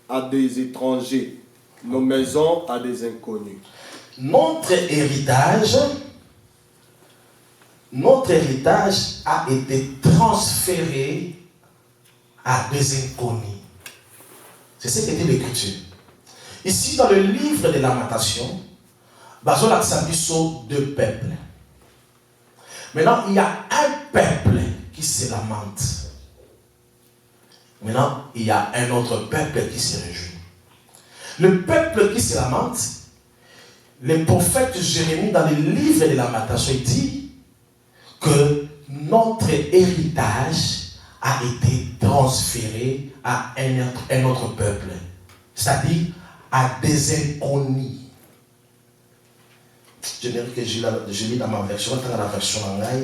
à des étrangers, nos maisons à des inconnus. Notre héritage a été transféré à des inconnus. C'est ce que dit l'Écriture. Ici, dans le livre de Lamentation, Bazola Tsabiso, deux peuples. Maintenant, il y a un peuple qui se lamente. Maintenant, il y a un autre peuple qui se réjouit. Le peuple qui se lamente, le prophète Jérémie, dans le livre de Lamentation, il dit que notre héritage a été transféré à un autre peuple, c'est-à-dire à des inconnus. J'aimerais que je lis dans ma version, dans la version Angaï,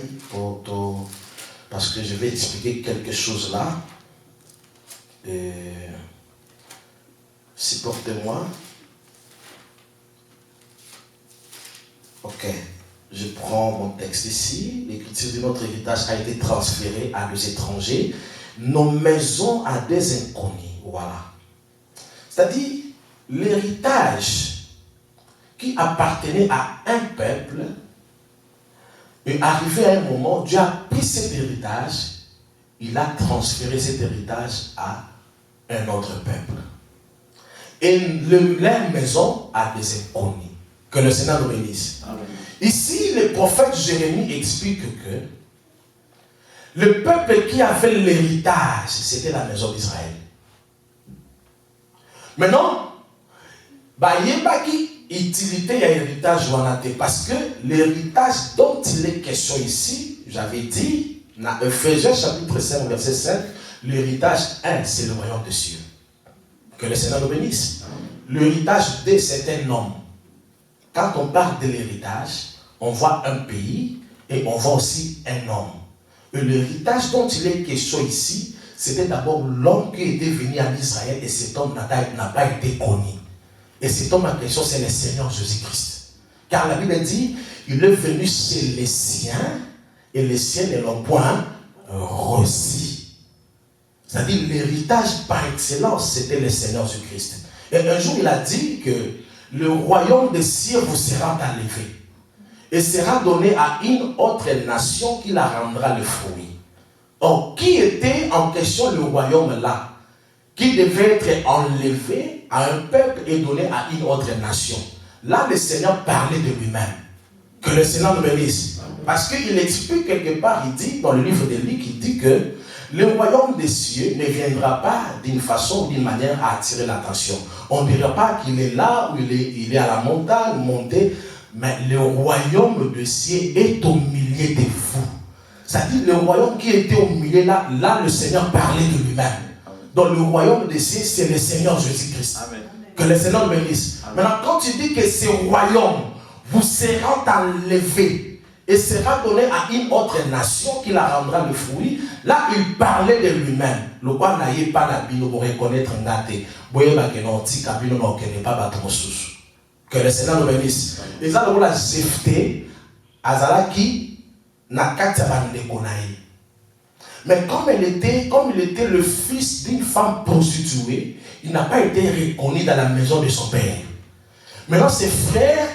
parce que je vais expliquer quelque chose là. Supportez-moi. Ok, je prends mon texte ici. L'écriture de notre héritage a été transféré à des étrangers, nos maisons à des inconnus. Voilà. C'est-à-dire, l'héritage qui appartenait à un peuple est arrivé à un moment, Dieu a pris cet héritage, il a transféré cet héritage à un autre peuple. Et leur maison à des inconnus. Que le Seigneur nous bénisse. Ici, le prophète Jérémie explique que le peuple qui avait l'héritage, c'était la maison d'Israël. Maintenant, il y a une utilité à l'héritage, parce que l'héritage dont il est question ici, j'avais dit, dans Ephésiens chapitre 5, verset 5, l'héritage 1, c'est le royaume des cieux. Que le Seigneur nous bénisse. L'héritage 2, c'est un homme. Quand on parle de l'héritage, on voit un pays et on voit aussi un homme. Et l'héritage dont il est question ici, c'était d'abord l'homme qui était venu en Israël et cet homme n'a pas été connu. Et cet homme en question, c'est le Seigneur Jésus-Christ. Car la Bible dit, il est venu chez les siens et les siens ne l'ont point reçu. C'est-à-dire l'héritage par excellence, c'était le Seigneur Jésus-Christ. Et un jour, il a dit que le royaume des cieux vous sera enlevé et sera donné à une autre nation qui la rendra le fruit. Or, qui était en question le royaume là, qui devait être enlevé à un peuple et donné à une autre nation? Là, le Seigneur parlait de lui-même. Que le Seigneur nous bénisse. Parce qu'il explique quelque part, il dit dans le livre de Luc, il dit que le royaume des cieux ne viendra pas d'une façon ou d'une manière à attirer l'attention. On ne dira pas qu'il est là ou il est à la montagne, monté, mais le royaume des cieux est au milieu de vous. C'est-à-dire le royaume qui était au milieu là, le Seigneur parlait de lui-même. Dans le royaume des cieux, c'est le Seigneur Jésus-Christ. Amen. Que le Seigneur nous bénisse. Maintenant, quand tu dis que ce royaume vous sera enlevé et sera donné à une autre nation qui la rendra le fruit, là, il parlait de lui-même. Le roi n'aille pas la bino pour reconnaître Ngate. Que le Seigneur nous bénisse. Et ça, le roi a Jephthé, Azalaki, Nakatiabandekonaï. Mais comme il était le fils d'une femme prostituée, il n'a pas été reconnu dans la maison de son père. Maintenant, ses frères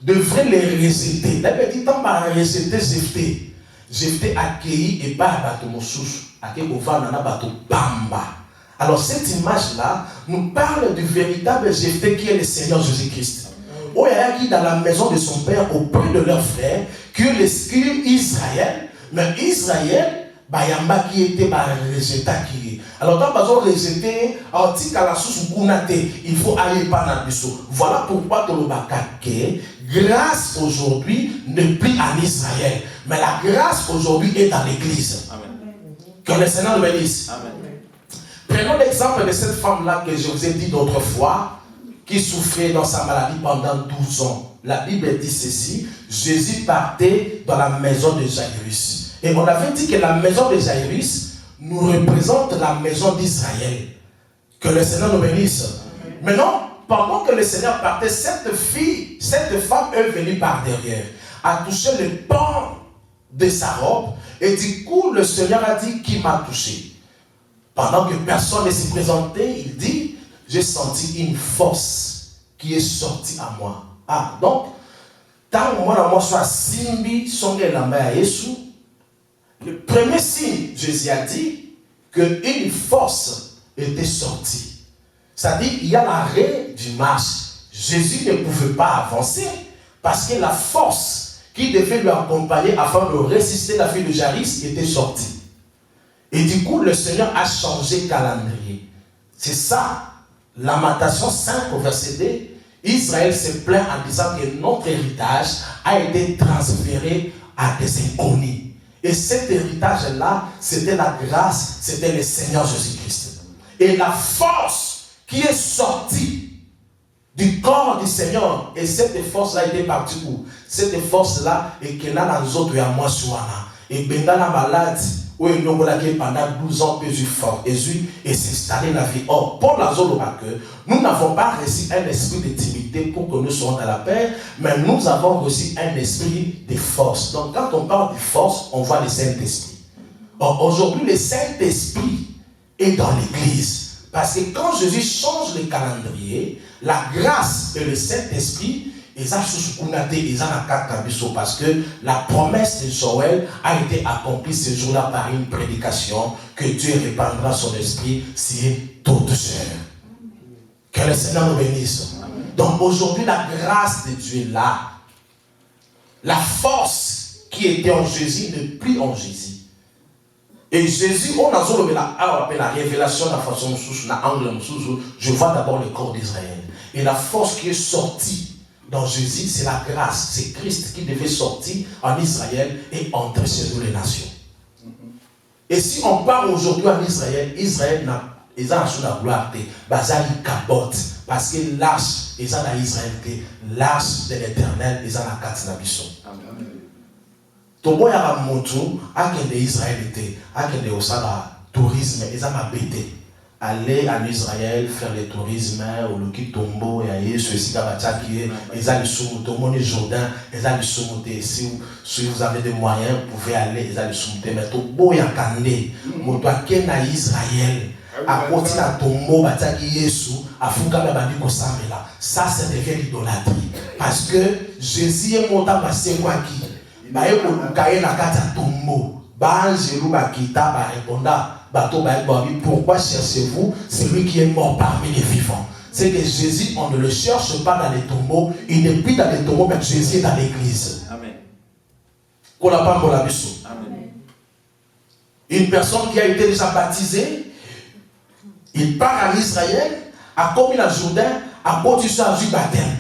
devraient les rejeter. La petite femme a rejeté Jephthé. Jephthé accueilli et pas à Batomosous. Alors, cette image-là nous parle du véritable Jephthé qui est le Seigneur Jésus-Christ. Où il y a qui dans la maison de son père auprès de leurs frères, que Israël, mais Israël, Bayamba qui était rejeté qui. Alors quand on rejeté, il faut aller par la biso. Voilà pourquoi grâce aujourd'hui n'est plus en Israël, mais la grâce aujourd'hui est dans l'église. Que le Seigneur nous bénisse. Prenons l'exemple de cette femme-là que je vous ai dit d'autre fois, qui souffrait dans sa maladie pendant 12 ans. La Bible dit ceci, Jésus partait dans la maison de Jairus. Et on avait dit que la maison de Jairus nous représente la maison d'Israël. Que le Seigneur nous bénisse. Maintenant, pendant que le Seigneur partait, cette femme est venue par derrière, a touché le pan de sa robe, et du coup, le Seigneur a dit, qui m'a touché? Pendant que personne ne s'est présenté, il dit, j'ai senti une force qui est sortie à moi. Ah, donc, tant que moi, soit Simbi, Songe Lamba Yesu, le premier signe, Jésus a dit qu'une force était sortie. C'est-à-dire, il y a l'arrêt du marche. Jésus ne pouvait pas avancer parce que la force qui devait lui accompagner afin de résister la fille de Jairus était sortie. Et du coup, le Seigneur a changé le calendrier. C'est ça, Lamentation 5 au verset 2. Israël se plaint en disant que notre héritage a été transféré à des inconnus. Et cet héritage-là, c'était la grâce, c'était le Seigneur Jésus-Christ. Et la force qui est sortie du corps du Seigneur, et cette force-là était partie où? Cette force-là est qu'il y a dans les autres et à moi sur et bien la malade, où il y a pendant 12 ans, et s'installer la vie. Or, pour la zone que nous n'avons pas reçu un esprit de timidité pour que nous soyons dans la paix, mais nous avons reçu un esprit de force. Donc, quand on parle de force, on voit le Saint-Esprit. Or, aujourd'hui, le Saint-Esprit est dans l'Église. Parce que quand Jésus change le calendrier, la grâce et le Saint-Esprit, parce que la promesse de Joël a été accomplie ce jour-là par une prédication que Dieu répandra son esprit sur toute chair. Que le Seigneur nous bénisse. Donc aujourd'hui, la grâce de Dieu est là. La force qui était en Jésus n'est plus en Jésus. Et Jésus, on a la révélation de la façon je vois d'abord le corps d'Israël. Et la force qui est sortie dans Jésus, c'est la grâce. C'est Christ qui devait sortir en Israël et entrer chez nous les nations. Et si on parle aujourd'hui en Israël, Israël n'a pas la gloire, parce que l'âge, ils ont Israël, l'âge de l'éternel, ils ont la carte d'Abisson. Tobo ya moto akende Israël était akende osala tourisme ezama bête aller en Israël faire le tourisme au loki tombo ya Yesu esika bataki ezali sumu tomoni Jourdain ezali sumu te si vous avez des moyens vous pouvez aller ezali sumu te mais tobo ya kande moto akena Israël akoti na tombo bataki Yesu afuka ba bandi ko samela ça c'est devient l'idolâtrie parce que Jésus est monté passer quoi qui pourquoi cherchez-vous celui qui est mort parmi les vivants? C'est que Jésus, on ne le cherche pas dans les tombeaux, il n'est plus dans les tombeaux, mais Jésus est dans l'église. Amen. Une personne qui a été déjà baptisée, il part en Israël, a commis la Jourdain, a baptisé sur du baptême.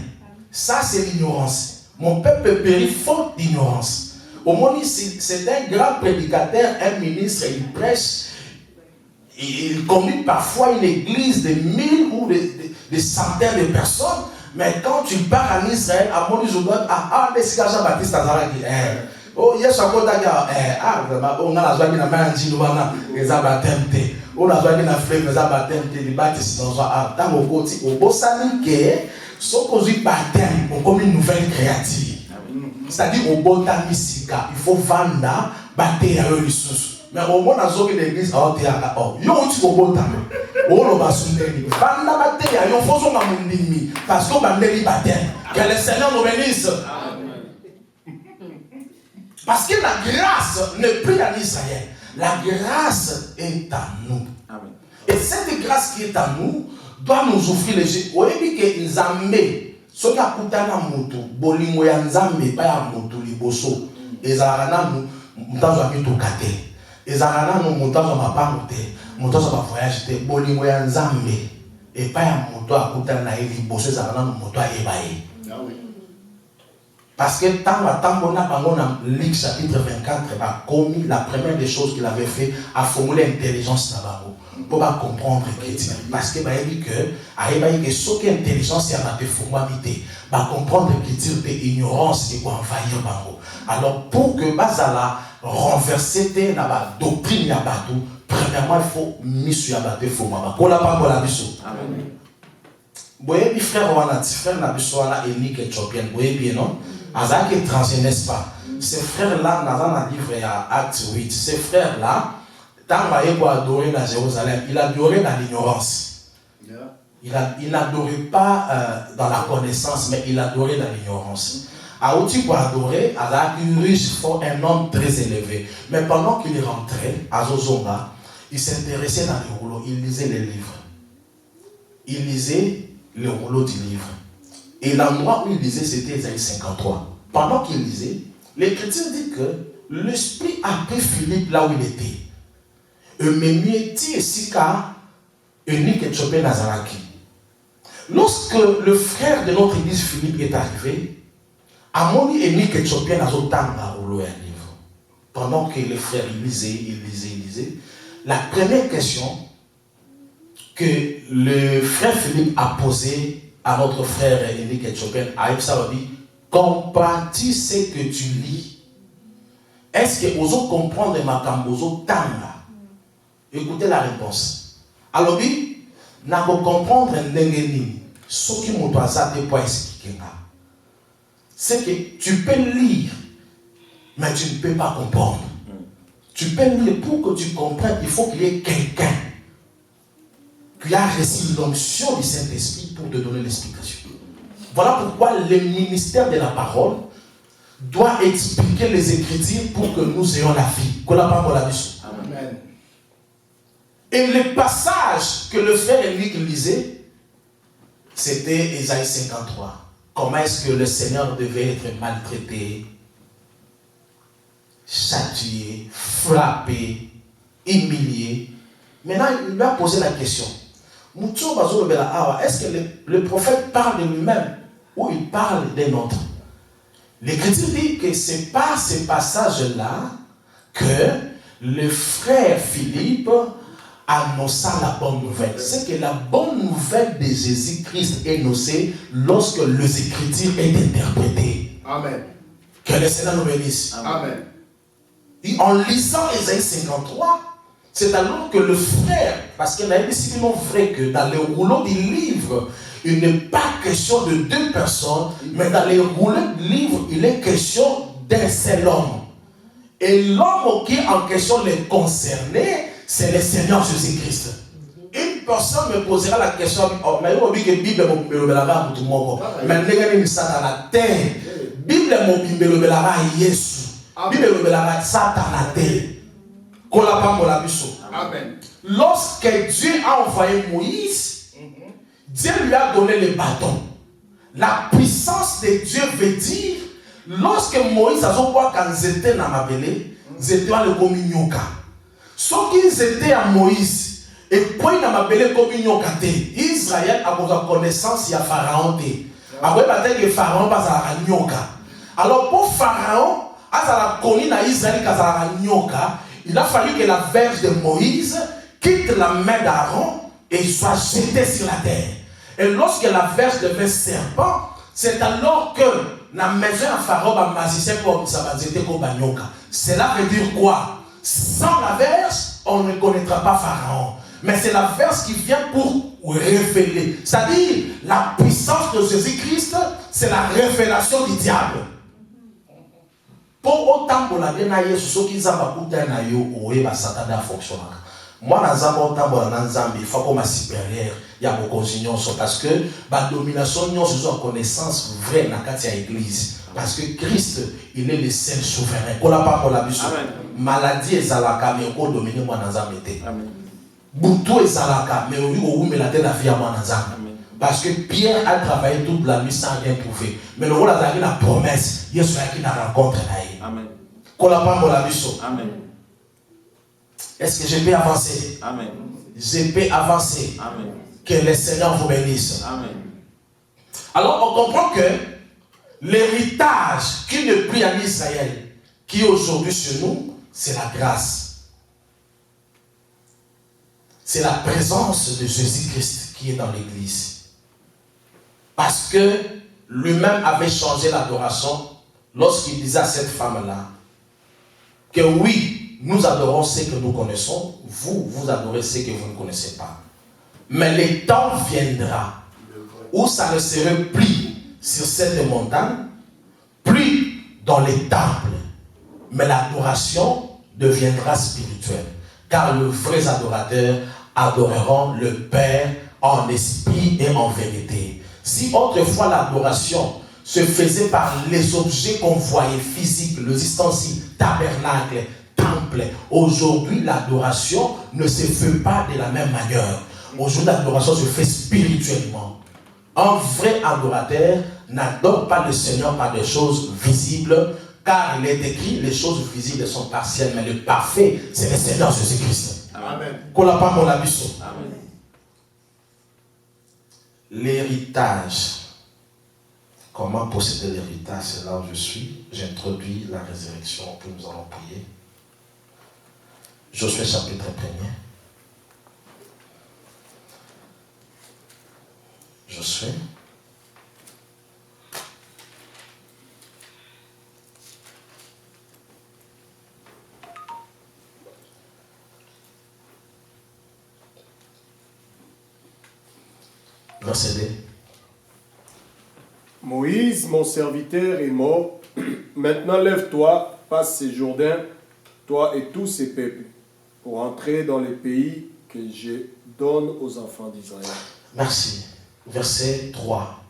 Ça, c'est l'ignorance. Mon peuple périt faute d'ignorance. Au moins, c'est un grand prédicateur, un ministre, il prêche. Il conduit parfois une église de 1000 ou de centaines de personnes. Mais quand tu pars en Israël, à mon Israël, Jean-Baptiste Azaraki, oh, il y a chaque fois on a la joie de la main les abattements, on a la joie de la flemme, les abattements, les baptistes dans un temps au côté, au beau sanique. Sauf qu'on dit baptême, on comme une nouvelle créative. C'est-à-dire au bon temps mystica, il faut vendre, baptême à eux les sous. Mais au moins dans l'église, il y a un bon temps. On va se dire, vendre baptême, il faut son amundimi, parce qu'on va dire baptême. Que le Seigneur nous bénisse. Parce que la grâce n'est plus en Israël. La grâce est à nous. Et cette grâce qui est à nous, doit nous offrir les yeux. Vous voyez que Nzambe, ce qui a coûté à Moto, Bolingo ya Nzambe, pas à Moto, Liboso, et Zarana, Moutazo a mis tout caté. Et Zarana, Moutazo m'a pas monté, Moutazo m'a voyagé, Bolingo ya Nzambe, et pas à Moto à coûté à Liboso, Zarana, Moto à Ebaye. Parce que tant qu'on a Luc chapitre 24 a commis la première des choses qu'il avait fait à formuler l'intelligence là-bas pour pas comprendre chrétien. Parce que dit que ce qui est intelligence c'est à déformité, va comprendre chrétien de ignorance et envahir bango. Alors pour que Bazala renverser la doctrine ya premièrement il faut mission ya déformation. Pour la parole la mission. Boye bi frère wana ti frère na biso wana Enique Éthiopien boye bien non azaki étranger n'est-ce pas ces frères là dans livre à Acte 8 ces frères là tant va y adorer dans Jérusalem il adorait dans l'ignorance il n'adorait pas dans la connaissance mais il adorait dans l'ignorance Aouti pour adorer azaki riche fort un homme très élevé mais pendant qu'il est rentré à Zozonga il s'intéressait dans les rouleaux il lisait les livres il lisait le rouleau du livre. Et l'endroit où il lisait, c'était Ésaïe 53. Pendant qu'il lisait, l'Écriture dit que l'Esprit a pris Philippe là où il était. Et Mémieti et Sika, Enique Éthiopien Nazaraki. Lorsque le frère de notre église Philippe est arrivé, Amoni Enique Éthiopien Nazotanga rouleau un livre. Pendant que le frère il lisait, la première question que le frère Philippe a posé à notre frère Enique Éthiopien, Aïb Sawabi, comprends-tu ce que tu lis? Est-ce que vous comprenez ma cambozo tanga? Écoutez la réponse. Alors, oui, n'a pas comprendre n'engeni, ce qui m'a pas pour expliquer. C'est que tu peux lire, mais tu ne peux pas comprendre. Tu peux lire pour que tu comprennes, il faut qu'il y ait quelqu'un qui a reçu l'onction du Saint-Esprit pour te donner l'explication. Voilà pourquoi le ministère de la parole doit expliquer les Écritures pour que nous ayons la vie. Amen. Et le passage que le frère Enique lisait, c'était Ésaïe 53. Comment est-ce que le Seigneur devait être maltraité, châtié, frappé, humilié. Maintenant, il lui a posé la question. Est-ce que le prophète parle de lui-même ou il parle d'un autre? L'Écriture dit que ce n'est pas ce passage-là que le frère Philippe annonça la bonne nouvelle. C'est que la bonne nouvelle de Jésus-Christ est annoncée lorsque les Écritures sont interprétées. Amen. Que le Seigneur nous bénisse. Amen. Et en lisant Ésaïe 53, c'est alors que le frère, parce qu'il a dit simplement vrai que dans le rouleau du livre, il n'est pas question de deux personnes, mais dans le rouleau du livre, il est question d'un seul homme. Et l'homme qui en question est concerné, c'est le Seigneur Jésus-Christ. Une personne me posera la question, oh, mais il y a une Bible qui me la tout le monde. Mais il y a une Satan la terre. Bible qui me la Jésus. Bible qui me la Satan la terre. Amen. Lorsque Dieu a envoyé Moïse, Dieu lui a donné le bâton. La puissance de Dieu veut dire, lorsque Moïse a dit quand ils étaient dans ma belé, ils étaient dans le communioka. Ceux qui étaient à Moïse, et quand ils ont appelé communioka, Israël a besoin de connaissance, il y a Pharaon. Après, peut-être que Pharaon va à nyoka. Alors pour Pharaon, à la colline à Israël, il a fallu que la verge de Moïse quitte la main d'Aaron et soit jetée sur la terre. Et lorsque la verge devint serpent, c'est alors que la maison à Pharaon va magicien pour ça va jeter comme banyoka. Cela veut dire quoi? Sans la verge, on ne connaîtra pas Pharaon. Mais c'est la verge qui vient pour révéler. C'est-à-dire, la puissance de Jésus-Christ, c'est la révélation du diable. Pour autant que la bien aille sur ce qu'ils ont beaucoup d'ailleurs où est Satan a fonctionné. Moi, dans un autant il faut comme supérieur, il y a beaucoup de parce que la domination nous sont en connaissance vraie dans la église. Parce que Christ, il est le seul souverain. Qu'on n'a pas pour la mission. Maladie est zalaka, mais on domine moi dans un métier. Boutou est zalaka, mais on met la tête à vie à moi dans un. Parce que Pierre a travaillé toute la nuit sans rien prouver. Mais le rôle a la promesse. Il y a celui qui n'a rencontré. Amen. Qu'on n'a pas pour la mission. Amen. Est-ce que je peux avancer? Amen. Je peux avancer. Amen. Que le Seigneur vous bénisse. Amen. Alors on comprend que l'héritage qui n'est plus en Israël, qui est aujourd'hui chez nous, c'est la grâce. C'est la présence de Jésus-Christ qui est dans l'église. Parce que lui-même avait changé l'adoration lorsqu'il disait à cette femme-là que oui, nous adorons ce que nous connaissons, vous adorez ce que vous ne connaissez pas. Mais le temps viendra où ça ne serait plus sur cette montagne, plus dans les temples, mais l'adoration deviendra spirituelle, car les vrais adorateurs adoreront le Père en esprit et en vérité. Si autrefois l'adoration se faisait par les objets qu'on voyait physiques, les ustensiles, tabernacle, temple, aujourd'hui l'adoration ne se fait pas de la même manière. Aujourd'hui l'adoration se fait spirituellement. Un vrai adorateur n'adore pas le Seigneur par des choses visibles, car il est écrit, les choses visibles sont partielles, mais le parfait, c'est le Seigneur Jésus-Christ. Amen. L'héritage. Comment posséder l'héritage? C'est là où je suis. J'introduis la résurrection que nous allons prier. Josué chapitre 1er. Josué. Verset 2. Moïse, mon serviteur, est mort. Maintenant lève-toi, passe ces Jourdains, toi et tous ces peuples, pour entrer dans les pays que je donne aux enfants d'Israël. Merci. Verset 3.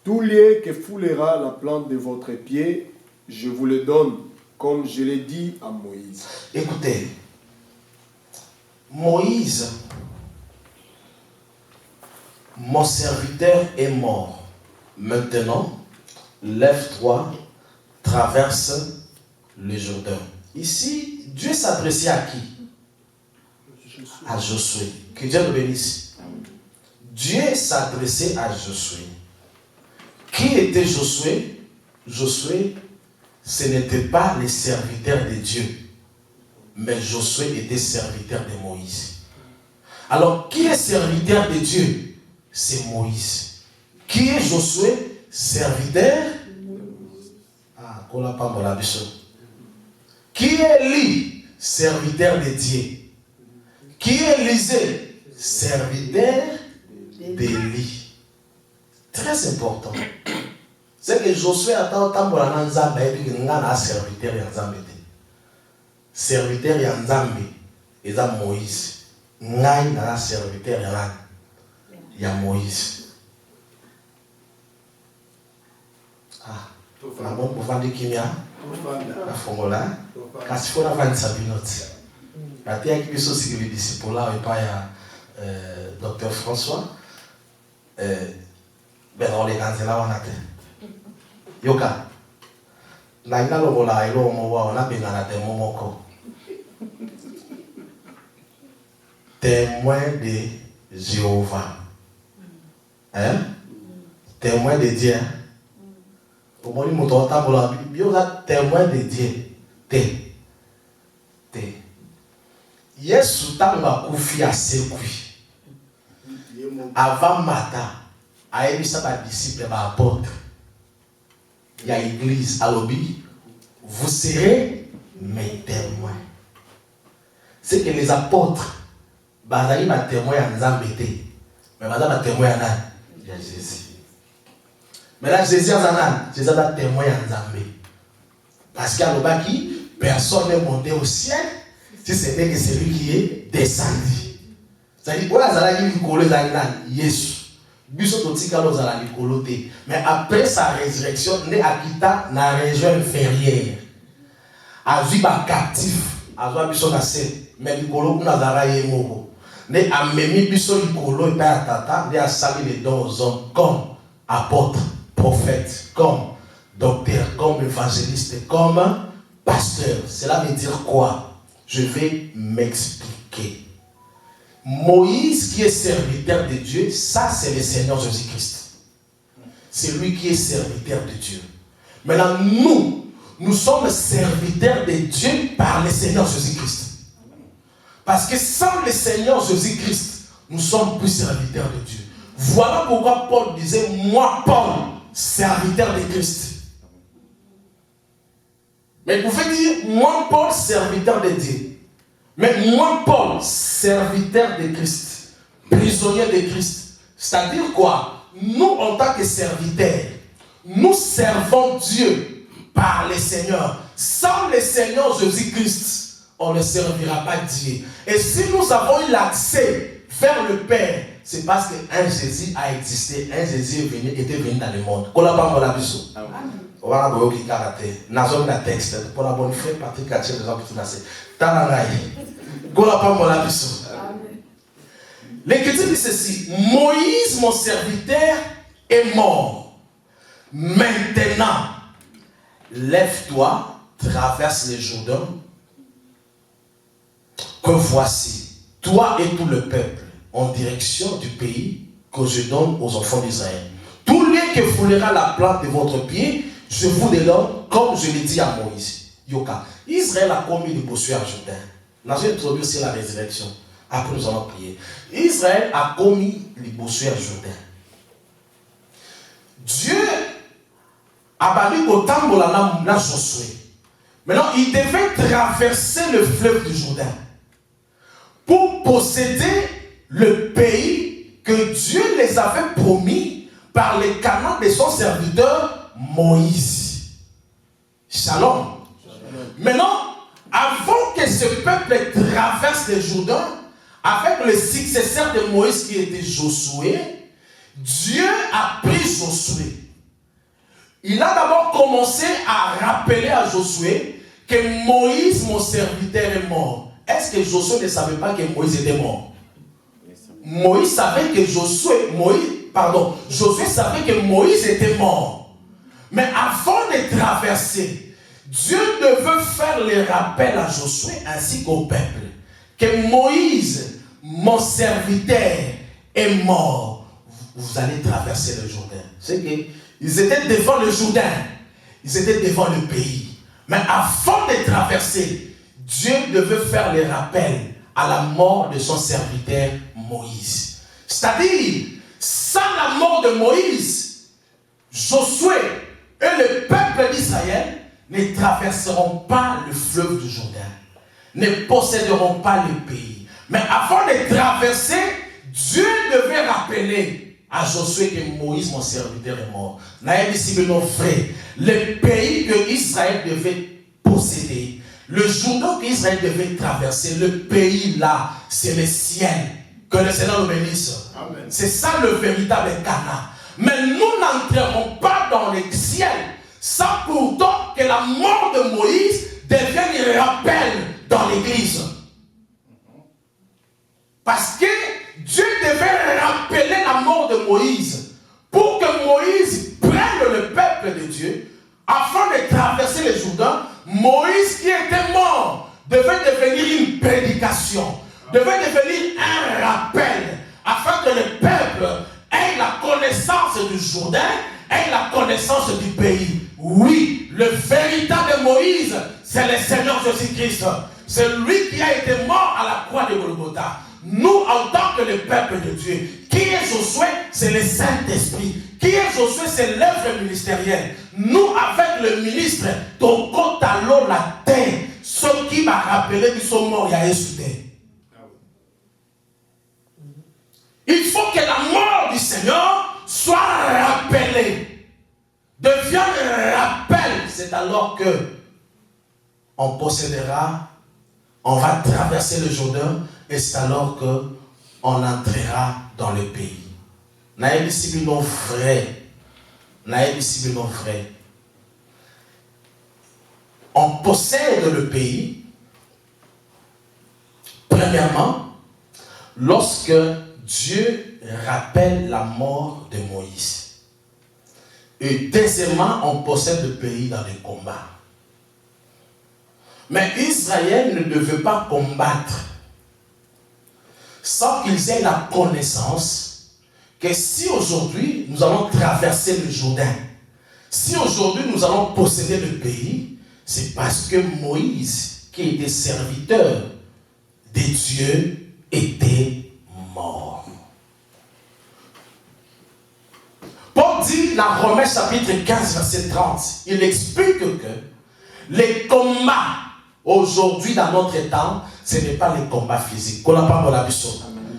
Tout lieu que foulera la plante de votre pied, je vous le donne, comme je l'ai dit à Moïse. Écoutez, Moïse, mon serviteur est mort. Maintenant, lève-toi, traverse le Jourdain. Ici, Dieu s'adressait à qui? À Josué. Que Dieu le bénisse. Dieu s'adressait à Josué. Qui était Josué? Josué, ce n'était pas le serviteur de Dieu, mais Josué était serviteur de Moïse. Alors, qui est serviteur de Dieu? C'est Moïse. Qui est Josué? Serviteur. Ah, qu'on n'a pas la bichon. Qui est Élie? Serviteur de Dieu. Qui est Élisée? Serviteur d'Élie. Très important. C'est que Josué attend tant pour la Nzambe et puis il a un serviteur et Nzambe. Serviteur et Nzambe et Moïse. Il a un serviteur et Moïse. Ah, la bonne pour vendre kimia, la formula, parce qu'il faut la vendre sa binote. La terre qui est aussi le disciple là et pas Dr François. Ben on les gagne là on a fait. Yoka. La ina lo vola ilo mo wa on a bien la demo moko. Témoin de Jéhovah. Hein? Témoin de Dieu. Au moins, il y a témoin de Dieu. Yesu tanga kufi a sekui. Avant matin, a élu sa disciple et apôtre. Il y a l'église à l'obi. Vous serez mes témoins. C'est que les apôtres, ils sont témoins à Nzambete. Mais madame a témoin à Jésus. Mais là, Jésus a témoin à Nzambé. Parce qu'à l'obaki, personne n'est monté au ciel si ce n'est que celui qui est descendu. C'est-à-dire, mais après sa résurrection, il a quitté la région inférieure. A vu les captifs, a vu les captifs, mais il a mais a même biso likolo et père tata, il a sali les dons aux hommes comme apôtres, prophètes, comme docteurs, comme évangélistes, comme pasteurs. Cela veut dire quoi? Je vais m'expliquer. Moïse qui est serviteur de Dieu, ça c'est le Seigneur Jésus-Christ. C'est lui qui est serviteur de Dieu. Maintenant nous sommes serviteurs de Dieu par le Seigneur Jésus-Christ. Parce que sans le Seigneur Jésus-Christ, nous sommes plus serviteurs de Dieu. Voilà pourquoi Paul disait, moi Paul, serviteur de Christ. Mais vous pouvez dire, moi Paul, serviteur de Dieu. Mais moi Paul, serviteur de Christ, prisonnier de Christ. C'est-à-dire quoi? nous, en tant que serviteurs, nous servons Dieu par le Seigneur. Sans le Seigneur Jésus-Christ, on ne servira pas Dieu. Et si nous avons eu l'accès vers le Père, c'est parce qu'un Jésus a existé, un Jésus était venu dans le monde. On n'a pas encore la vision. On va avoir qui karaté. Nazon la texte. Pour la bonne fête, Patrick a tiré les gens qui financent. Tarangaï. On n'a pas encore la vision. L'Écriture dit ceci: Moïse, mon serviteur, est mort. Maintenant, lève-toi, traverse le Jourdain, que voici, toi et tout le peuple, en direction du pays que je donne aux enfants d'Israël. Tout lieu que foulera la plante de votre pied, je vous le donne, comme je l'ai dit à Moïse. Yoka. Israël a commis le bossu à Jourdain. Nous avons introduit aussi la résurrection. Après, nous allons prier. Israël a commis le bossu à Jourdain. Dieu a banni autant de la Josué. Maintenant, il devait traverser le fleuve du Jourdain pour posséder le pays que Dieu les avait promis par les canaux de son serviteur Moïse. Shalom. Maintenant, avant que ce peuple traverse le Jourdain, avec le successeur de Moïse qui était Josué, Dieu a pris Josué. Il a d'abord commencé à rappeler à Josué que Moïse, mon serviteur, est mort. Est-ce que Josué ne savait pas que Moïse était mort? Moïse savait que Josué savait que Moïse était mort. Mais avant de traverser, Dieu devait faire le rappel à Josué ainsi qu'au peuple que Moïse, mon serviteur, est mort. Vous allez traverser le Jourdain. C'est qu'ils étaient devant le Jourdain, ils étaient devant le pays. Mais avant de traverser, Dieu devait faire le rappel à la mort de son serviteur Moïse. C'est-à-dire, sans la mort de Moïse, Josué et le peuple d'Israël ne traverseront pas le fleuve du Jourdain, ne posséderont pas le pays. Mais avant de traverser, Dieu devait rappeler à Josué que Moïse, mon serviteur, est mort. Le pays que Israël devait posséder, le Jourdain qu'Israël devait traverser, le pays là, c'est le ciel. Que le Seigneur nous bénisse. C'est ça le véritable Canaan. Mais nous n'entrerons pas dans le ciel sans pourtant que la mort de Moïse devienne un rappel dans l'église. Parce que Dieu devait rappeler la mort de Moïse pour que Moïse prenne le peuple de Dieu afin de traverser le Jourdain. Moïse qui était mort devait devenir une prédication, devait devenir un rappel afin que le peuple ait la connaissance du Jourdain, ait la connaissance du pays. Oui, le véritable Moïse, c'est le Seigneur Jésus-Christ. C'est lui qui a été mort à la croix de Golgotha. Nous, en tant que le peuple de Dieu, qui est Josué? C'est le Saint-Esprit. Qui est Josué? C'est l'œuvre ministérielle. Nous, avec le ministre, ton compte à l'eau, la terre, ceux qui m'a rappelé qu'ils sont morts, il y a Esudé. Il faut que la mort du Seigneur soit rappelée. Devienne un rappel. C'est alors que on possédera, on va traverser le Jourdain, et c'est alors qu'on entrera dans le pays. Naïb ici, non vrai. Naïb ici, non vrai. On possède le pays, premièrement, lorsque Dieu rappelle la mort de Moïse. Et deuxièmement, on possède le pays dans les combats. Mais Israël ne devait pas combattre sans qu'ils aient la connaissance que si aujourd'hui nous allons traverser le Jourdain, si aujourd'hui nous allons posséder le pays, c'est parce que Moïse, qui était serviteur de Dieu, était mort. Paul dit dans Romains chapitre 15, verset 30, il explique que les combats aujourd'hui dans notre temps, ce n'est pas les combats physiques.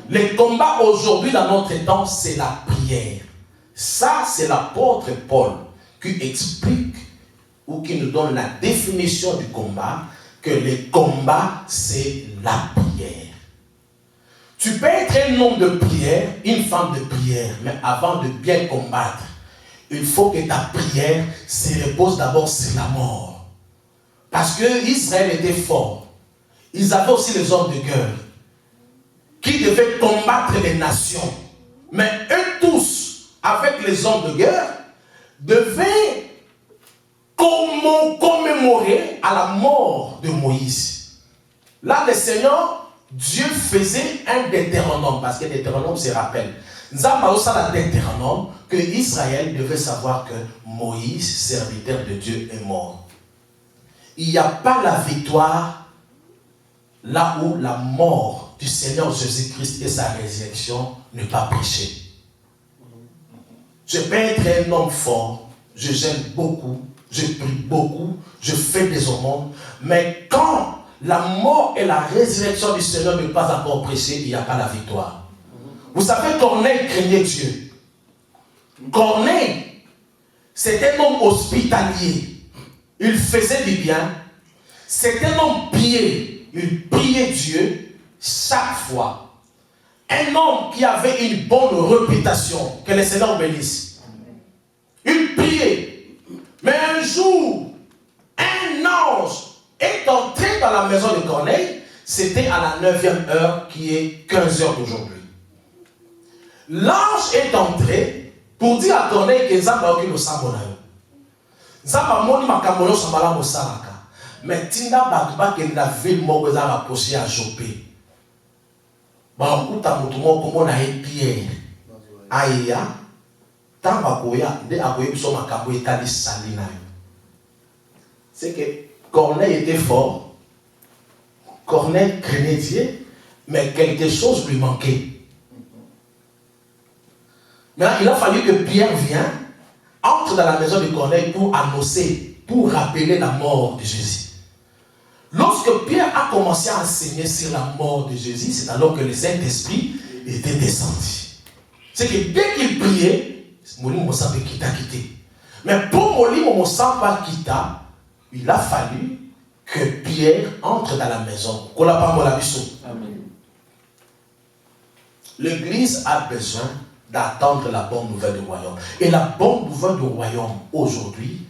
Les combats aujourd'hui dans notre temps, c'est la prière, Ça, c'est l'apôtre Paul qui explique ou qui nous donne la définition du combat, que le combat, c'est la prière. Tu peux être un homme de prière, une femme de prière, mais avant de bien combattre, il faut que ta prière se repose d'abord sur la mort. Parce que Israël était fort. Ils avaient aussi les hommes de cœur qui devaient combattre les nations. Mais eux tous, avec les hommes de guerre, devaient commémorer à la mort de Moïse. Là, le Seigneur, Dieu faisait un Deutéronome, parce que Deutéronome se rappelle. Nous avons aussi la Deutéronome que Israël devait savoir que Moïse, serviteur de Dieu, est mort. Il n'y a pas la victoire là où la mort du Seigneur Jésus-Christ et sa résurrection n'est pas prêchée. Je peux être un homme fort, je gêne beaucoup, je prie beaucoup, je fais des aumônes, mais quand la mort et la résurrection du Seigneur n'est pas encore prêchée, il n'y a pas la victoire. Vous savez, Corneille craignait Dieu. Corneille, c'était un homme hospitalier. Il faisait du bien. C'était un homme pieux. Il priait Dieu chaque fois. Un homme qui avait une bonne réputation. Que le Seigneur bénisse. Il priait. Mais un jour, un ange est entré dans la maison de Corneille. C'était à la 9e heure, qui est 15 heures d'aujourd'hui. L'ange est entré pour dire à Corneille que Nzamba oki losambo na yo. Nzamba moni makambo yo sambala mosalaka. Mais tinda batuba ke na ville moko za rapproché à Jopé. Ba okuta mutu moko mona ye Pierre. Aya tamba koya nde akoye biso makambo etali sali na yo. C'est que Corneille était fort. Corneille craignait Dieu, mais quelque chose lui manquait. Maintenant, il a fallu que Pierre vienne, entre dans la maison de Corneille pour annoncer, pour rappeler la mort de Jésus. Lorsque Pierre a commencé à enseigner sur la mort de Jésus, c'est alors que le Saint-Esprit était descendu. C'est que dès qu'il priait, Molimo Mosamba quitté. Mais pour Molimo Mosamba quitta, il a fallu que Pierre entre dans la maison. L'Église a besoin d'attendre la bonne nouvelle du royaume. Et la bonne nouvelle du royaume aujourd'hui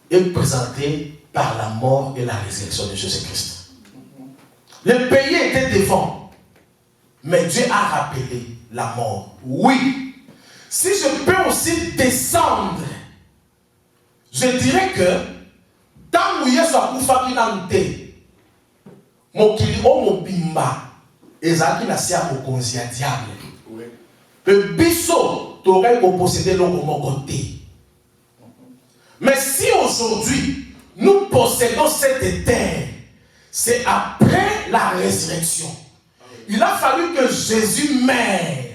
est présentée par la mort et la résurrection de Jésus-Christ. Le pays était devant, mais Dieu a rappelé la mort. Oui, si je peux aussi descendre, je dirais que tant que Yesu a koufa kinante, mokili o mobimba, ezaki na sia mokonzi ya diable. Le biseau t'aurait possédé l'homme côté. Mais si aujourd'hui nous possédons cette terre, c'est après la résurrection. Il a fallu que Jésus meure.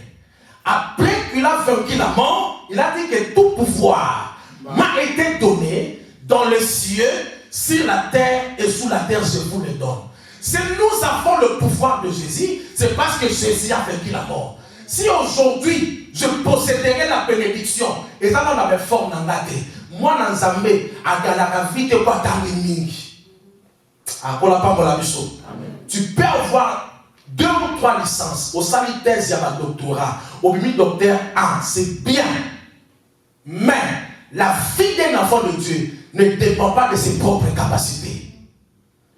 Après qu'il a vaincu la mort, il a dit que tout pouvoir m'a été donné dans les cieux, sur la terre et sous la terre, je vous le donne. Si nous avons le pouvoir de Jésus, c'est parce que Jésus a vaincu la mort. Si aujourd'hui, je posséderais la bénédiction, et ça dans la forme dans la terre, moi, dans Zambé, à Galaka, vite, quoi, dans les mingi. Tu peux avoir 2 ou 3 licences, au sanitaire, il y a un doctorat, au milieu docteur 1, c'est bien. Mais la vie d'un enfant de Dieu ne dépend pas de ses propres capacités.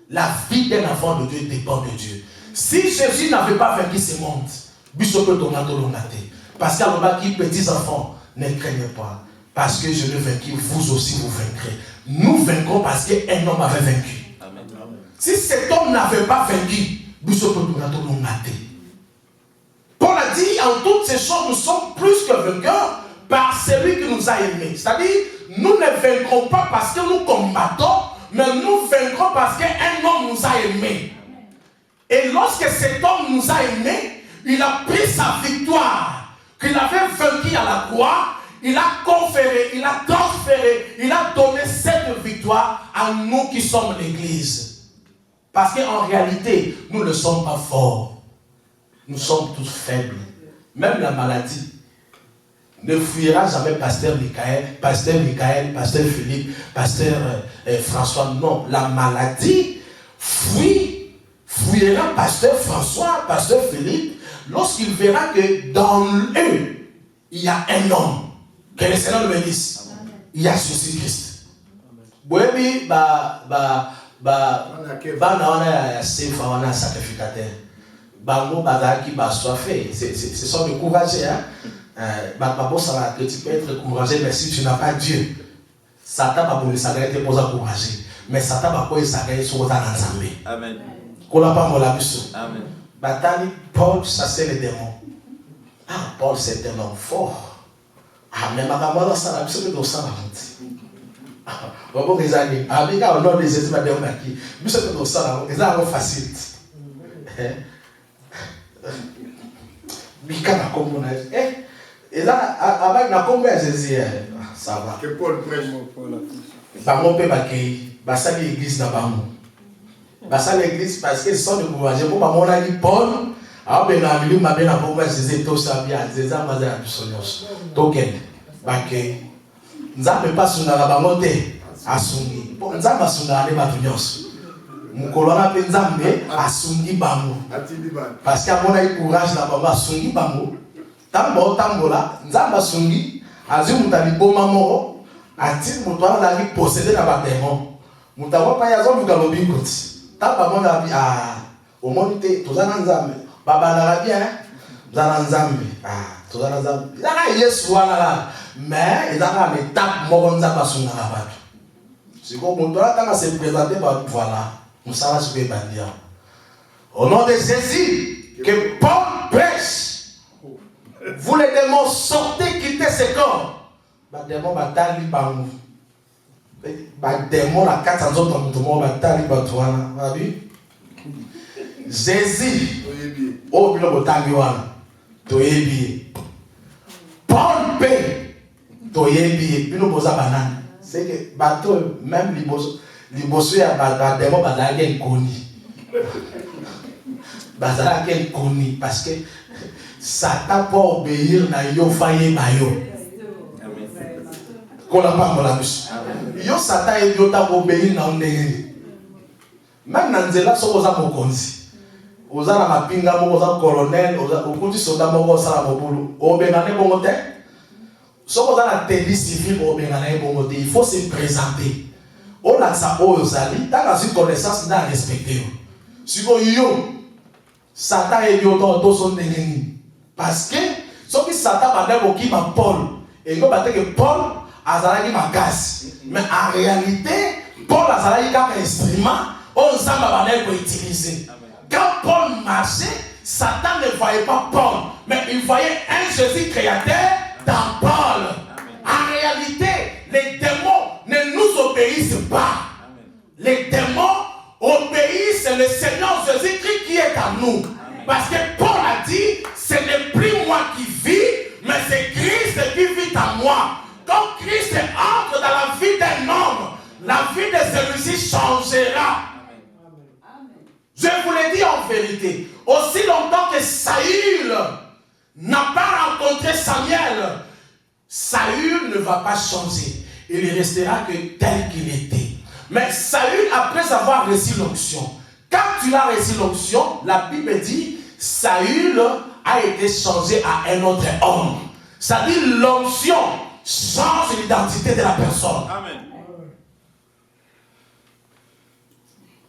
La vie d'un enfant de Dieu dépend de Dieu. Si Jésus n'avait pas vaincu ce monde, parce qu'il y a qui petits enfants, ne craignez pas. Parce que je l'ai vaincu, vous aussi vous vaincrez. Nous vaincrons parce qu'un homme avait vaincu. Amen. Si cet homme n'avait pas vaincu, Paul a dit, en toutes ces choses, nous sommes plus que vainqueurs par celui qui nous a aimés. C'est-à-dire, nous ne vaincrons pas parce que nous combattons, mais nous vaincrons parce qu'un homme nous a aimés. Et lorsque cet homme nous a aimés, il a pris sa victoire qu'il avait vaincue à la croix, il a conféré, il a transféré, il a donné cette victoire à nous qui sommes l'Église. Parce qu'en réalité, nous ne sommes pas forts. Nous sommes tous faibles. Même la maladie ne fuira jamais pasteur Michael, pasteur Philippe, pasteur François. Non, la maladie fuira pasteur François, pasteur Philippe, lorsqu'il verra que dans eux, il y a un homme. Que le Seigneur le bénisse. Il y a Jésus-Christ. Oui, on a sacrificateur. Ce sont des courageux. Tu peux être courageux, mais si tu n'as pas Dieu, Satan va vous s'arrêter pour encourager. Mais Satan va pas s'arrêter sur votre ensemble. Amen. Amen. Paul, ça c'est le démon. Ah, Paul c'est un homme fort. Ah, mais ma maman, ça n'a absolument pas ça. Bon, les amis, avec un nom des esprits de l'homme qui, nous sommes dans ça, les armes faciles. Bika comme on a dit. Et là, avec la combien Jésus, ça va. Que Paul prenne mon Paul là. Bah, mon père Bakei, bah, ça l'église là-bas. Bah, ça l'église parce qu'ils sont de courageux. Pour mon ami Paul, ah, ben, la vie m'a bien appris, Jésus, tout ça bien, Jésus, m'a dit à tout son token. Bakei. Nous n'avons pas sur la monté à Sungi. Nous n'avons pas sur la monté. Mon colonel a fait Nzambe à Sungi Bamou. Parce qu'à mon avis, courage là-bas, à Sungi Bamou. Tambola, Nzamba Sungi, à Zumutali Bomamoro, à Tit Moutoir, la vie possédée dans la démon. Moutawa Payazon, vous avez bien côté. Tamba mon avis à au monité, tous en Nzambe. Baba l'Arabie, hein? Vous en Nzambe. Ah, tous en Nzambe. Il y a yes, voilà. Mais il y a une étape, moi, Nzamba Sungi là-bas. C'est comme Moutoir, quand on s'est présenté, voilà. Nous savons ce que je veux dire. Au nom de Jésus, que Paul prêche. Vous les démons, sortez, quittez ce corps. Les démons, batali bangou. Les démons, la 400 autres, nous batali batouana. Jésus, au bilo botangiwana, toyebi. Paul paye, toyebi. Bilo boza banane. C'est que bateau, même les bossus à démon, badali koni. Badali koni parce que Satan peut obéir na yo faye bayo. Kola pa mola biso. Yo Satan e yo ta obéir na ndenge. Même na nzela so oza mokonzi. Oza na mapinga moko oza colonel, oza okuti soda moko sala mobulu. Obenga ne bongo te. So oza na tenue civil obenga na bongo te. Il faut se présenter. On a ça ozali, ta une connaissance na respecter. Siko yo Satan e yo to son ndenge. Parce que ce qui Satan a dit à Paul, et il a dit que Paul a dit ma gaz. Mais en réalité, Paul a dit qu'un instrument, on s'en utiliser. Quand Paul marchait, Satan ne voyait pas Paul, mais il voyait un Jésus créateur dans Paul. En réalité, les démons ne nous obéissent pas. Les démons obéissent le Seigneur Jésus-Christ qui est en nous. Parce que Paul a dit, ce n'est plus moi qui vis, mais c'est Christ qui vit en moi. Quand Christ entre dans la vie d'un homme, la vie de celui-ci changera. Je vous l'ai dit en vérité, aussi longtemps que Saül n'a pas rencontré Samuel, Saül ne va pas changer. Il ne restera que tel qu'il était. Mais Saül, après avoir reçu l'onction, quand tu as reçu l'onction, la Bible dit, Saül a été changé à un autre homme. C'est-à-dire l'onction change l'identité de la personne. Amen.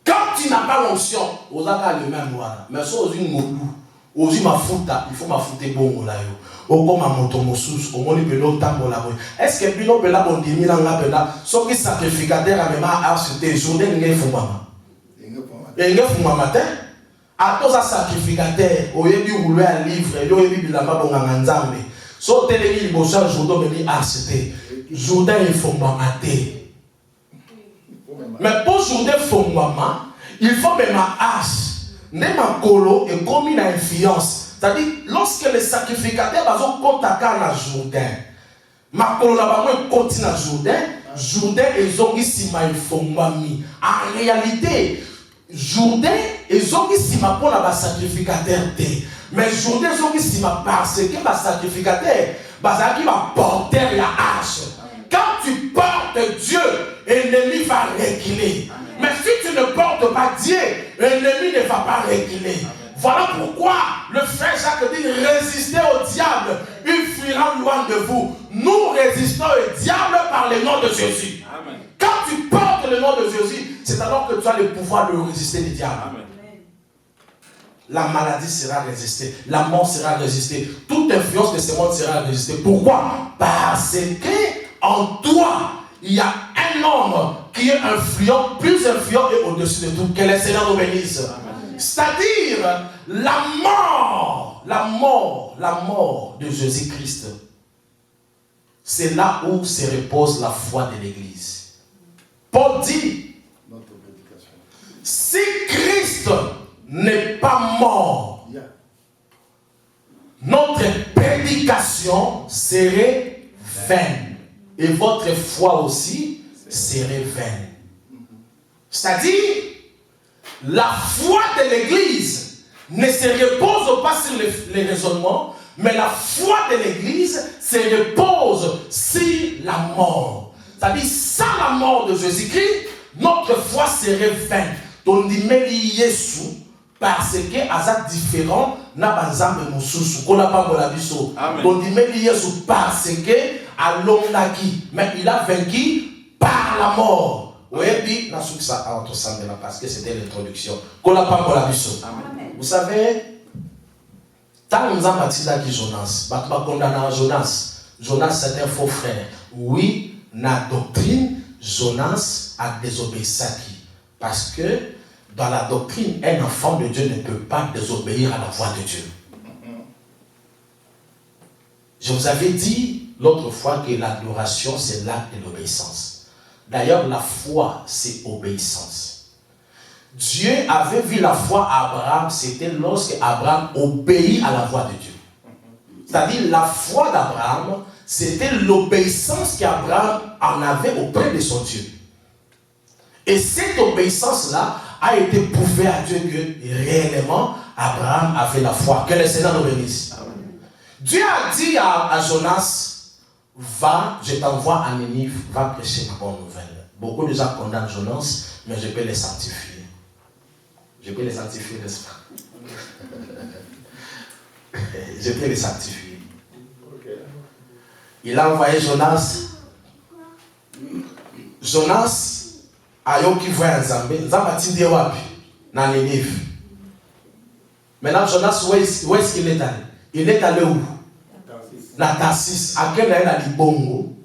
Quand tu n'as pas l'onction, aux attaques le même voilà. Mais si tu as une moulou, aux mafuta, il faut mafouter bon là yo. Au comme un motomosous, au moins il peut tambo là. Est-ce que bino peut là bon dimi là là, sauf que sacrificateur a même acheté journée n'engé fumama. N'engé fumama matin. À tous les sacrificateurs, au lieu de rouler un livre, il y a eu des bilamba bon nganzambe. So télévi il bosse jour de venir acheter. Jourdain il faut mater. Mais pour Jourdain faut maman, il faut même hache. Même un colo et comme une influence. C'est-à-dire lorsque les sacrificateurs bazon contacter na Jourdain. Ma colo là bas moi continue à Jourdain. Jourdain ils ont ici ma il faut mami. En réalité Jourdain, ils ont dit si ma pour la sacrificateur. Mais journée qui s'y m'a parce que ma sacrificateur, qui va porter la hache. Quand tu portes Dieu, l'ennemi va reculer. Mais si tu ne portes pas Dieu, l'ennemi ne va pas reculer. Voilà pourquoi le frère Jacques dit résistez au diable, il fuira loin de vous. Nous résistons au diable par le nom de Jésus. Amen. Quand tu portes le nom de Jésus, c'est alors que tu as le pouvoir de résister le diable. Amen. La maladie sera résistée, la mort sera résistée, toute influence de ce monde sera résistée. Pourquoi? Parce que en toi, il y a un homme qui est influent, plus influent et au-dessus de tout. Que le Seigneur nous bénisse. C'est-à-dire la mort de Jésus-Christ. C'est là où se repose la foi de l'Église. Paul dit, si Christ n'est pas mort, notre prédication serait vaine. Et votre foi aussi serait vaine. C'est-à-dire, la foi de l'Église ne se repose pas sur les raisonnements, mais la foi de l'Église se repose sur la mort. C'est-à-dire, sans la mort de Jésus-Christ, notre foi serait vaine. Donc, il met Jésus parce que c'est différent n'a pas d'ensemble mususu qu'on n'a pas la biso. Donc, il met Jésus parce que à l'onaki, mais il a vaincu par la mort. Oui, puis, parce que c'était l'introduction. Vous savez, tant que nous avons bâti là qui Jonas, Jonas c'est un faux frère. Oui, la doctrine, Jonas a désobéi. Parce que dans la doctrine, un enfant de Dieu ne peut pas désobéir à la voix de Dieu. Je vous avais dit l'autre fois que l'adoration, c'est l'acte de l'obéissance. D'ailleurs, la foi, c'est obéissance. Dieu avait vu la foi à Abraham, c'était lorsque Abraham obéit à la voix de Dieu. C'est-à-dire, la foi d'Abraham, c'était l'obéissance qu'Abraham en avait auprès de son Dieu. Et cette obéissance-là a été prouvée à Dieu que réellement, Abraham avait la foi. Que le Seigneur nous bénisse. Dieu a dit à Jonas, va, je t'envoie à Ninive, va prêcher ma bonne nouvelle. Beaucoup de gens condamnent Jonas, mais je peux les sanctifier. Je peux les sanctifier, n'est-ce pas? Je peux les sanctifier. Il a envoyé Jonas. Jonas a eu qui voit Nzambé. Nzambé a dit wapi na Ninive. Maintenant, Jonas, où est-ce qu'il est allé? Il est allé où? Na Tarsis. À quel est la Libongo?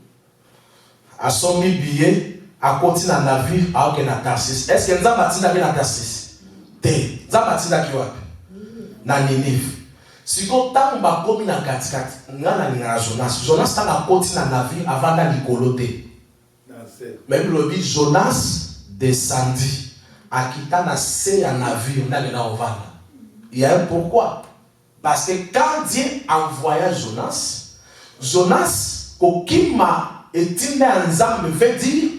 À son billet, à continuer à navire, à aucun Tarsis. Est-ce que Nzambé a dit na Tarsis? Té. Nzambé a dit na wapi? Na Ninive. Si vous avez un commis dans 4-4, Jonas a continué à navire avant d'aller coloter. Même le dit Jonas descendit à quitter un navire dans il y a un pourquoi. Parce que quand Dieu envoya Jonas, Kokima et Tinanzam veut dire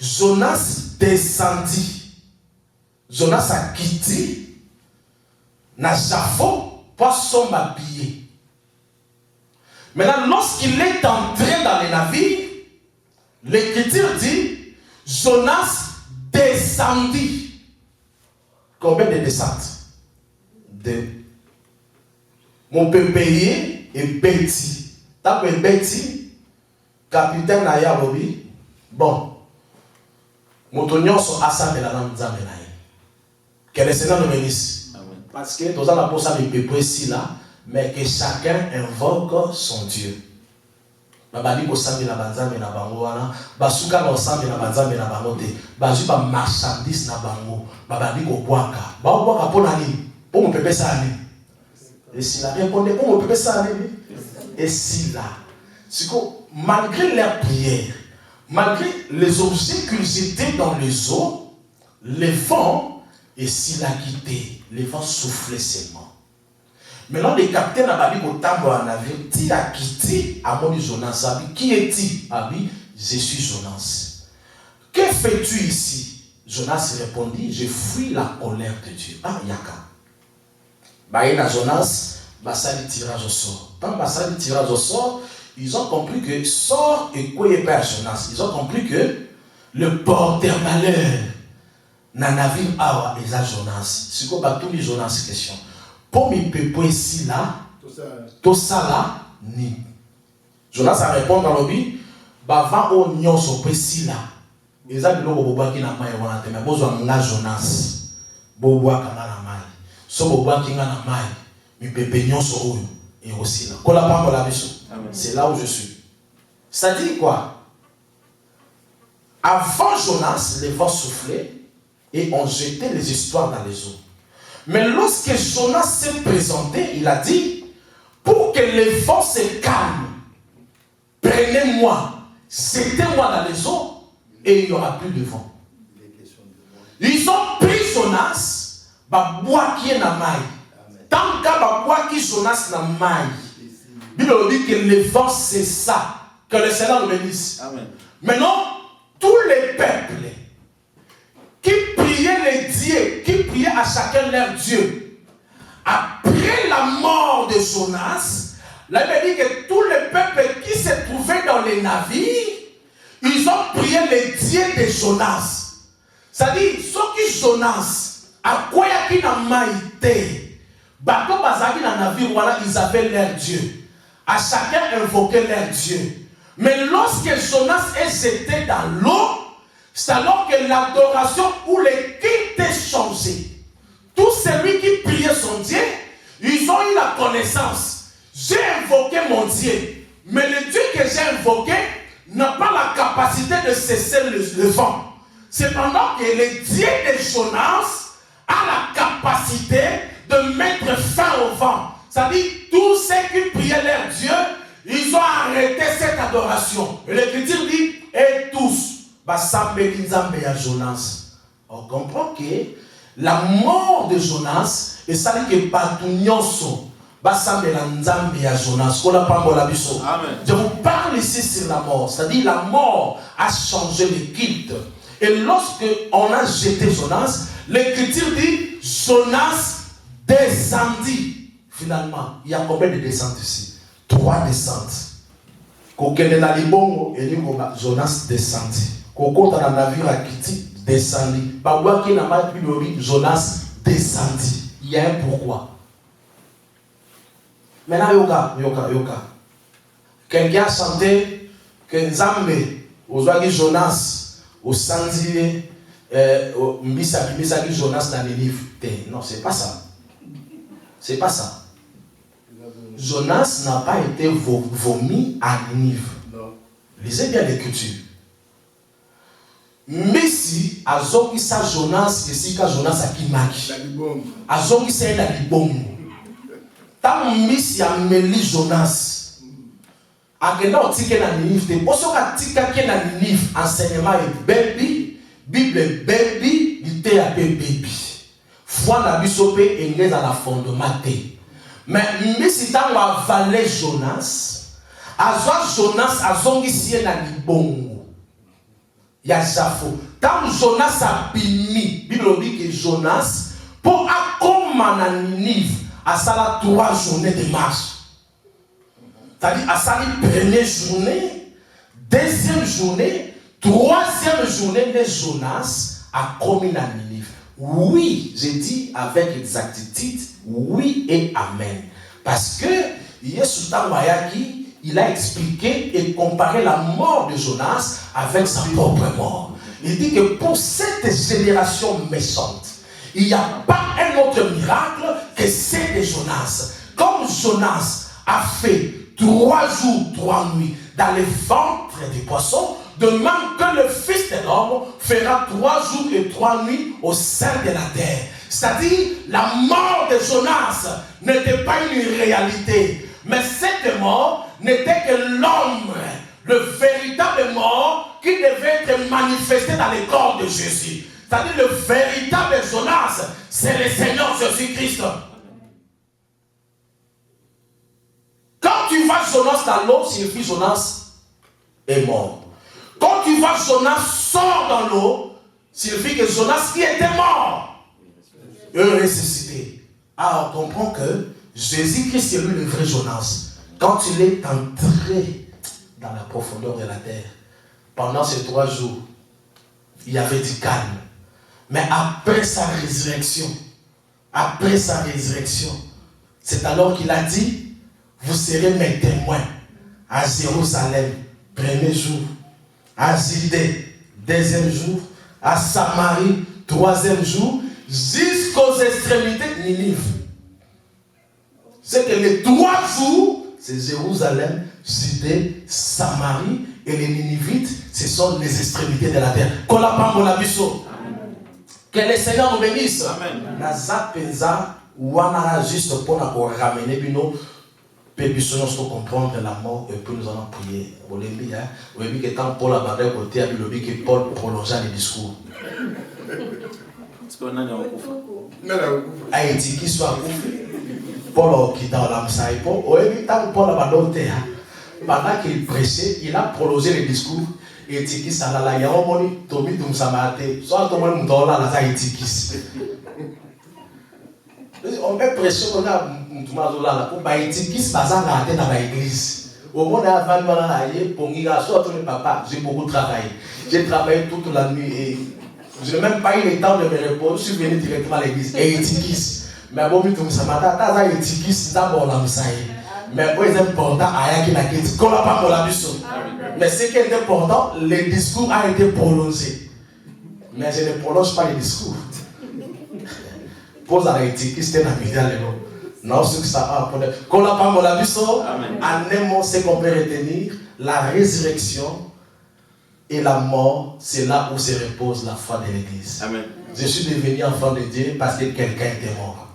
Jonas descendit. Jonas a quitté na Jafo pour son habillé. Maintenant, lorsqu'il est entré dans le navire, l'Écriture dit Jonas descendit. Combien de descentes? Deux. Mon pépéier est Betty. T'as vu Betty, capitaine Naya Robi. Bon. Mon tonnion sont assemblés dans la Nzambe. Que le Seigneur nous bénisse. Parce que nous avons pour ça les pépés ici là, mais que chacun invoque son Dieu. Babali ko sambi na banzambe na bango wana, basuka na sambi na banzambe na bango te. Bazu ba marchandise na bango, babali ko kwaka. Ba kwaka pona nini? Pour mon pépé ça ni. Et si la répondait pour mon pépé ça ni. Et si là, c'est que malgré leurs prières, malgré les objets qu'ils jetaient dans les eaux, les vents, et s'il a quitté, les vents soufflaient seulement. Maintenant, les capitaines a dit au tambour en navire, tu as quitté à mon Jonas. Qui es-tu? Je suis Jonas. Que fais-tu ici? Jonas répondit, je fuis la colère de Dieu. Ah, Yaka. Baïna Jonas, Bassali tirage au sort. Quand Bassali tirage au sort, ils ont compris que sort et quoi est pas Jonas. Ils ont compris que le porteur malheur n'a navire awa et la Jonas. C'est quoi tous les Jonas question. Pour mes pépés ici là, tout ça là, ni. Jonas a répondu dans le but, bava o nyon so ici là. Ils ont dit que bobo qui n'a pas eu un thème. Bozo nga Jonas, bobo kama na mai. So bobo qui nga na mai. Mais pépé nyon so et aussi là. Kola pa la biso. C'est là où je suis. Ça dit quoi? Avant Jonas, les vents soufflaient et ont jeté les histoires dans les eaux. Mais lorsque Jonas s'est présenté, il a dit, pour que les vents se calment, prenez-moi, jetez-moi dans les eaux et il n'y aura plus de vent. Ils ont pris Jonas, bois qui est dans maille. Tant qu'à bois qui Jonas dans maille. Bible dit que les vents c'est ça. Que le Seigneur nous bénisse. Amen. Maintenant, tous les peuples qui priaient les dieux, qui priaient à chacun leur Dieu, après la mort de Jonas, la Bible dit que tous les peuples qui se trouvaient dans les navires, ils ont prié les dieux de Jonas. C'est-à-dire, ceux qui Jonas, à quoi il y a qui maïté, bateau bazaki dans le navire, voilà, ils avaient leur Dieu. À chacun invoquer leur Dieu. Mais lorsque Jonas est jeté dans l'eau, c'est alors que l'adoration ou les cultes est changé. Tous celui qui priait son Dieu, ils ont eu la connaissance. J'ai invoqué mon Dieu, mais le Dieu que j'ai invoqué n'a pas la capacité de cesser le vent. Cependant que le Dieu de Jonas a la capacité de mettre fin au vent. C'est-à-dire, tous ceux qui priaient leur Dieu, ils ont arrêté cette adoration. Et l'Écriture dit, et tous, Jonas. On comprend que la mort de Jonas, et ça dit que Batunyoso, Jonas. Je vous parle ici sur la mort. C'est-à-dire, la mort a changé le culte. Et lorsque on a jeté Jonas, l'Écriture dit, Jonas descendit. Finalement, il y a combien de descentes ici? 3 descentes. Jonas descendit. Quand navire a quitté, descendit. Jonas descendit. Il y a un pourquoi. Maintenant, yoka. Quelqu'un a chanté que Nzambe, au Jonas, au Sandi, Misaki Jonas dans les livres. Non, c'est pas ça. C'est pas ça. Jonas n'a pas été vomi à Ninive. Lisez bien l'écriture. Mais si, Azoki sa Jonas, et si Jonas a Kimaki. Azoki sa la libongo. Tant Missi a meli Jonas. Agenda o tike na Ninive. Te poso ka tika ke na Ninive. Enseignement est baby. Bible baby. Ite a baby. Foi na bisope engage à la fondement. Mais si tu as avalé Jonas, Jonas a zongi sié na libongo. Ya Jafo. Tant Jonas a bimi, Bible dit que Jonas, pour accomma na Ninive, a sala 3 journées de marche. C'est-à-dire, a sali première journée, deuxième journée, troisième journée de Jonas a commis na Ninive. Oui, j'ai dit avec exactitude, oui et amen. Parce que Yesu Tangwayaki, il a expliqué et comparé la mort de Jonas avec sa propre mort. Il dit que pour cette génération méchante, il n'y a pas un autre miracle que celle de Jonas. Comme Jonas a fait 3 jours, 3 nuits dans le ventre des poissons, de même que le Fils de l'homme fera 3 jours et 3 nuits au sein de la terre. C'est-à-dire, la mort de Jonas n'était pas une réalité. Mais cette mort n'était que l'homme, le véritable mort qui devait être manifesté dans le corps de Jésus. C'est-à-dire, le véritable Jonas, c'est le Seigneur Jésus-Christ. Quand tu vois Jonas dans l'eau, signifie Jonas est mort. Quand tu vois Jonas sort dans l'eau, signifie que Jonas qui était mort est ressuscité. Ah, on comprend que Jésus-Christ, c'est lui le vrai Jonas. Quand il est entré dans la profondeur de la terre, pendant ces 3 jours, il y avait du calme. Mais après sa résurrection, c'est alors qu'il a dit, vous serez mes témoins à Jérusalem, premier jour, à Judée, deuxième jour, à Samarie, troisième jour, jusqu'aux extrémités de Ninive. C'est que les 3 jours, c'est Jérusalem, Judée, Samarie et les Ninivites, ce sont les extrémités de la terre. Que le Seigneur nous bénisse. Naza penza wana juste pour nous ramener bino pébisonos pour comprendre la mort et puis nous allons prier. Vous voyez que quand Paul a parlé côté, il a dit que Paul prolongea les discours. Haïti qui soit Paul qui dans l'Amsaï, Paul a parlé pendant qu'il prêchait, il a prolongé les discours. Et Tiki Salala, il y a un moment où Tomi Tumsamate, soit Tomi Mdola, la Zaïtikis. On met pression on a Mtumazola pour Baïtikis, Bazanga dans l'église. Au moment où avant de m'aller, pour y aller, soit ton papa, j'ai beaucoup travaillé. J'ai travaillé toute la nuit et je n'ai même pas eu le temps de me répondre. Je suis venu directement à l'église. Et Tikis. Mais bon, Tumsamate, t'as Zaïtikis, d'abord l'Amsaï. Mais pour les importants, il y a qui qu'on n'a pas pour la mission. Mais ce qui est important, le discours a été prolongé. Mais je ne prolonge pas les discours. Pose à l'éthique, c'était la média. Non, ce que ça a pour qu'on n'a pas pour la mission. En un mot, ce qu'on peut retenir, la résurrection et la mort, c'est là où se repose la foi de l'Église. Je suis devenu enfant de Dieu parce que quelqu'un était mort.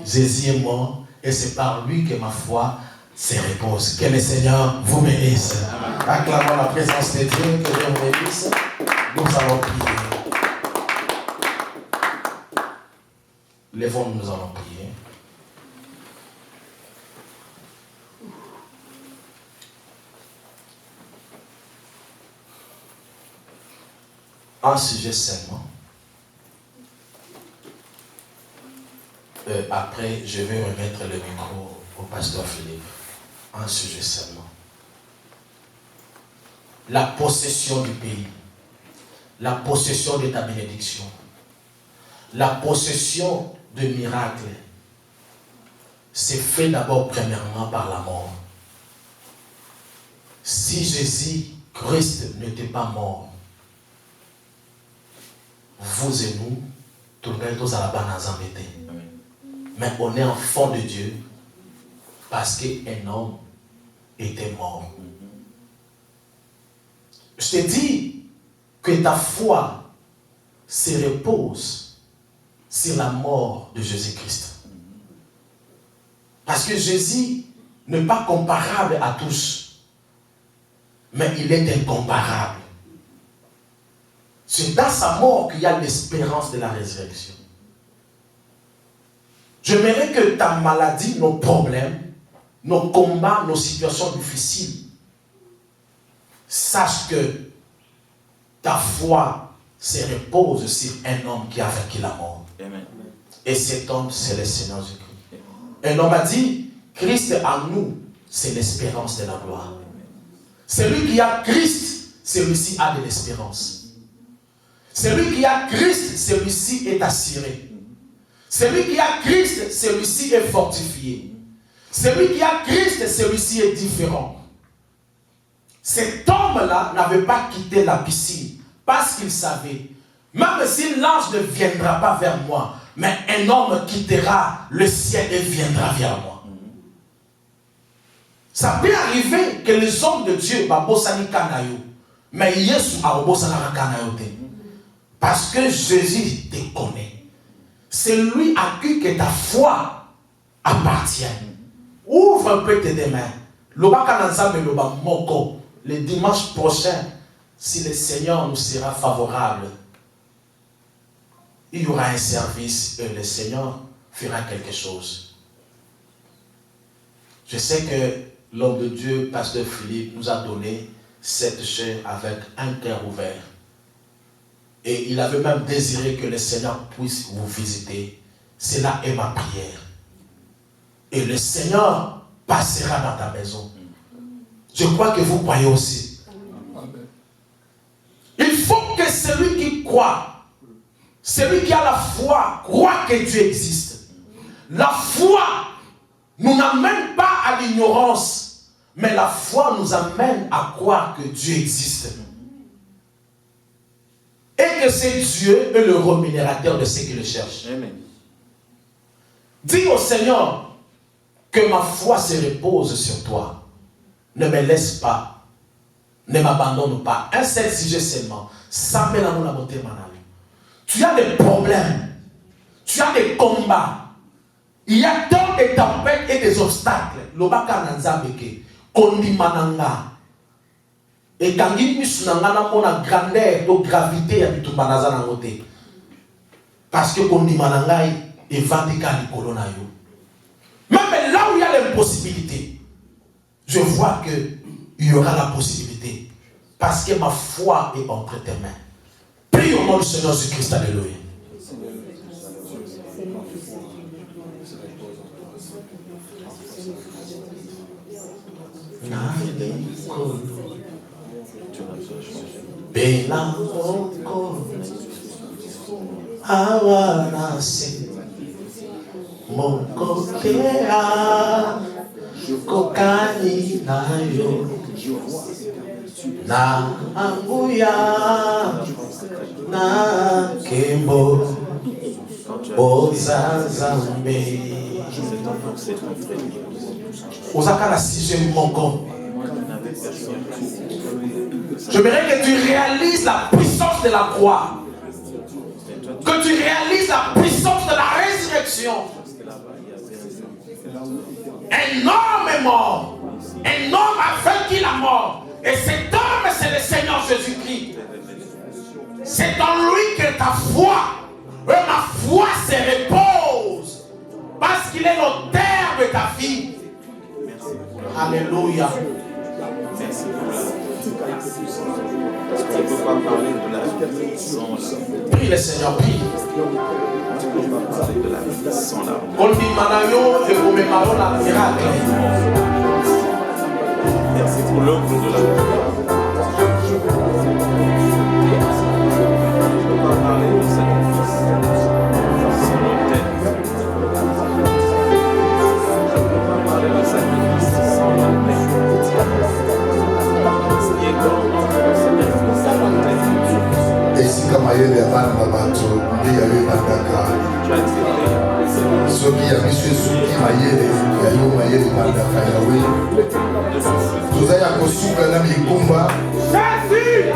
Jésus est mort. Et c'est par lui que ma foi se repose. Que le Seigneur vous bénisse. Acclamons la présence de Dieu, que Dieu vous bénisse. Nous allons prier. Lèvons-nous, nous allons prier. Un sujet seulement. Après, je vais remettre le micro au pasteur Philippe. Un sujet seulement. La possession du pays. La possession de ta bénédiction. La possession de miracles. C'est fait d'abord premièrement par la mort. Si Jésus, Christ, n'était pas mort, vous et nous, tournerions tous à la banane embêtée. Mais on est enfant de Dieu parce qu'un homme était mort. Je te dis que ta foi se repose sur la mort de Jésus-Christ. Parce que Jésus n'est pas comparable à tous, mais il est incomparable. C'est dans sa mort qu'il y a l'espérance de la résurrection. J'aimerais que ta maladie, nos problèmes, nos combats, nos situations difficiles, sache que ta foi se repose sur un homme qui a vaincu la mort. Amen. Et cet homme, c'est le Seigneur Jésus-Christ. Un homme a dit, Christ en nous, c'est l'espérance de la gloire. Celui qui a Christ, celui-ci a de l'espérance. Celui qui a Christ, celui-ci est assuré. Celui qui a Christ, celui-ci est fortifié. Celui qui a Christ, celui-ci est différent. Cet homme-là n'avait pas quitté la piscine parce qu'il savait, même si l'ange ne viendra pas vers moi, mais un homme quittera le ciel et viendra vers moi. Ça peut arriver que les hommes de Dieu, mais Yesu a parce que Jésus te connaît. C'est lui à qui que ta foi appartient. Ouvre un peu tes mains. Le dimanche prochain, si le Seigneur nous sera favorable, il y aura un service et le Seigneur fera quelque chose. Je sais que l'homme de Dieu, pasteur Philippe, nous a donné cette chair avec un cœur ouvert. Et il avait même désiré que le Seigneur puisse vous visiter. Cela est ma prière. Et le Seigneur passera dans ta maison. Je crois que vous croyez aussi. Il faut que celui qui croit, celui qui a la foi, croit que Dieu existe. La foi nous n'amène pas à l'ignorance, mais la foi nous amène à croire que Dieu existe. Et que c'est Dieu est le rémunérateur de ceux qui le cherchent. Amen. Dis au Seigneur que ma foi se repose sur toi. Ne me laisse pas. Ne m'abandonne pas. Un seul sujet seulement. Tu as des problèmes. Tu as des combats. Il y a tant de tempêtes et des obstacles. Lobaka nanzabeke. Kondimananga. Et quand il y a une grandeur, une gravité, parce que kondimananga est vandika likolo na yo. Même là où il y a l'impossibilité, je vois qu'il y aura la possibilité. Parce que ma foi est entre tes mains. Prie au nom du Seigneur Jésus-Christ. Alléluia. Mon côté a kokani na yo na anguya na kembo ozazambe ozaka la sixième mongo. J'aimerais que tu réalises la puissance de la croix, que tu réalises la puissance de la résurrection. Un homme est mort. Un homme a vaincu la mort. Et cet homme, c'est le Seigneur Jésus-Christ. C'est en lui que ta foi, ma foi se repose. Parce qu'il est l'auteur de ta vie. Alléluia. Merci parce qu'on ne peut pas parler de la vie sans prie le Seigneur, prie. On ne peut pas parler de la vie sans la merci pour l'œuvre de la vie. On ne peut pas parler de sacrifice sans l'autel. On ne peut pas parler de sacrifice sans l'autel. esika mayele ya bana na bato nde yayo ebandaka soki ya biso esuki mayele yayo mayele ebandaka yawe toza ya kosuka na mikumba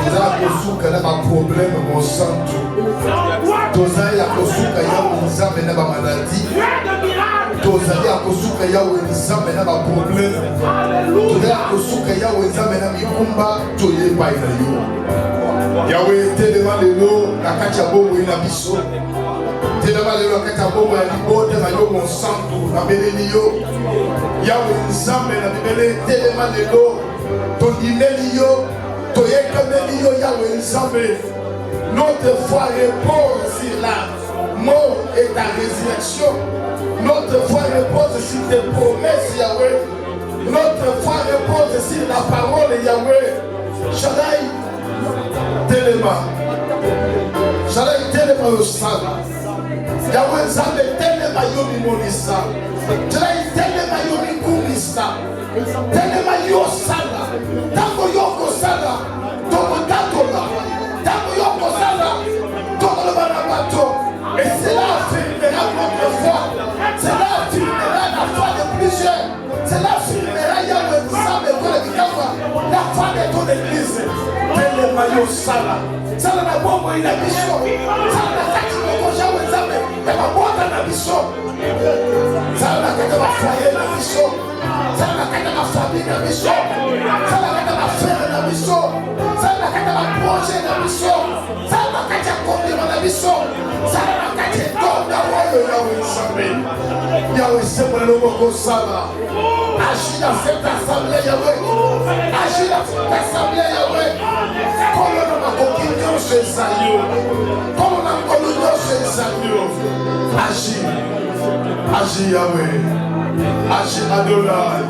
toza ya kosuka na baprobleme monsantu toza ya kosuka yawe nzambe na bamaladi tozali ya kosuka yawe nzambe na baprobleme toza ya kosuka yawe nzambe na mikumba toyebai na yo yawe telema lelo na kati ya bomoi na biso telema lelo na kati ya bomoi ya libota na yo monsantu na beleli yo yawe nzambe na bibele telema lelo tondimeli yo toyekameli yo yawe nzambe. Notre foi repose sur la mort et ta résurrection. Notre foi repose sur tes promesses, Yahweh. Notre foi repose sur la parole, Yahweh. Shaddai, telema. Shaddai, telema yosala. Yahweh Nzambe, telema yomimonisa. Shaddai, telema yomikumisa. Telema yosala. Tango yokosala. Tomo tatola. Tango yokosala. Tomo le banabato. Et cela affirmera notre foi. Cela affirmera la foi de plusieurs. Cela affirmera Yahweh Nzambe la foi de ton église. Telema yosala. Sala na bongo ina biso. Sala na kati moko Yahweh Nzambe. Ema bota na biso. Sala na kati ma foyer na biso. Sala na kati ma famille na biso. Sala na kati ma frère na biso. Sala na kati ma projet na biso. Sala na kati ya kondima na biso. Sala na kati tonda woyo Yahweh Nzambe. Yahweh Nzambe na moko sala. Agis dans cette assemblée Yahweh. Agis dans cette assemblée Yahweh. Comme on a communion chez Zayo. Comme on a communion chez Zayo. Agis. Agis Yahweh. Agis Adonai.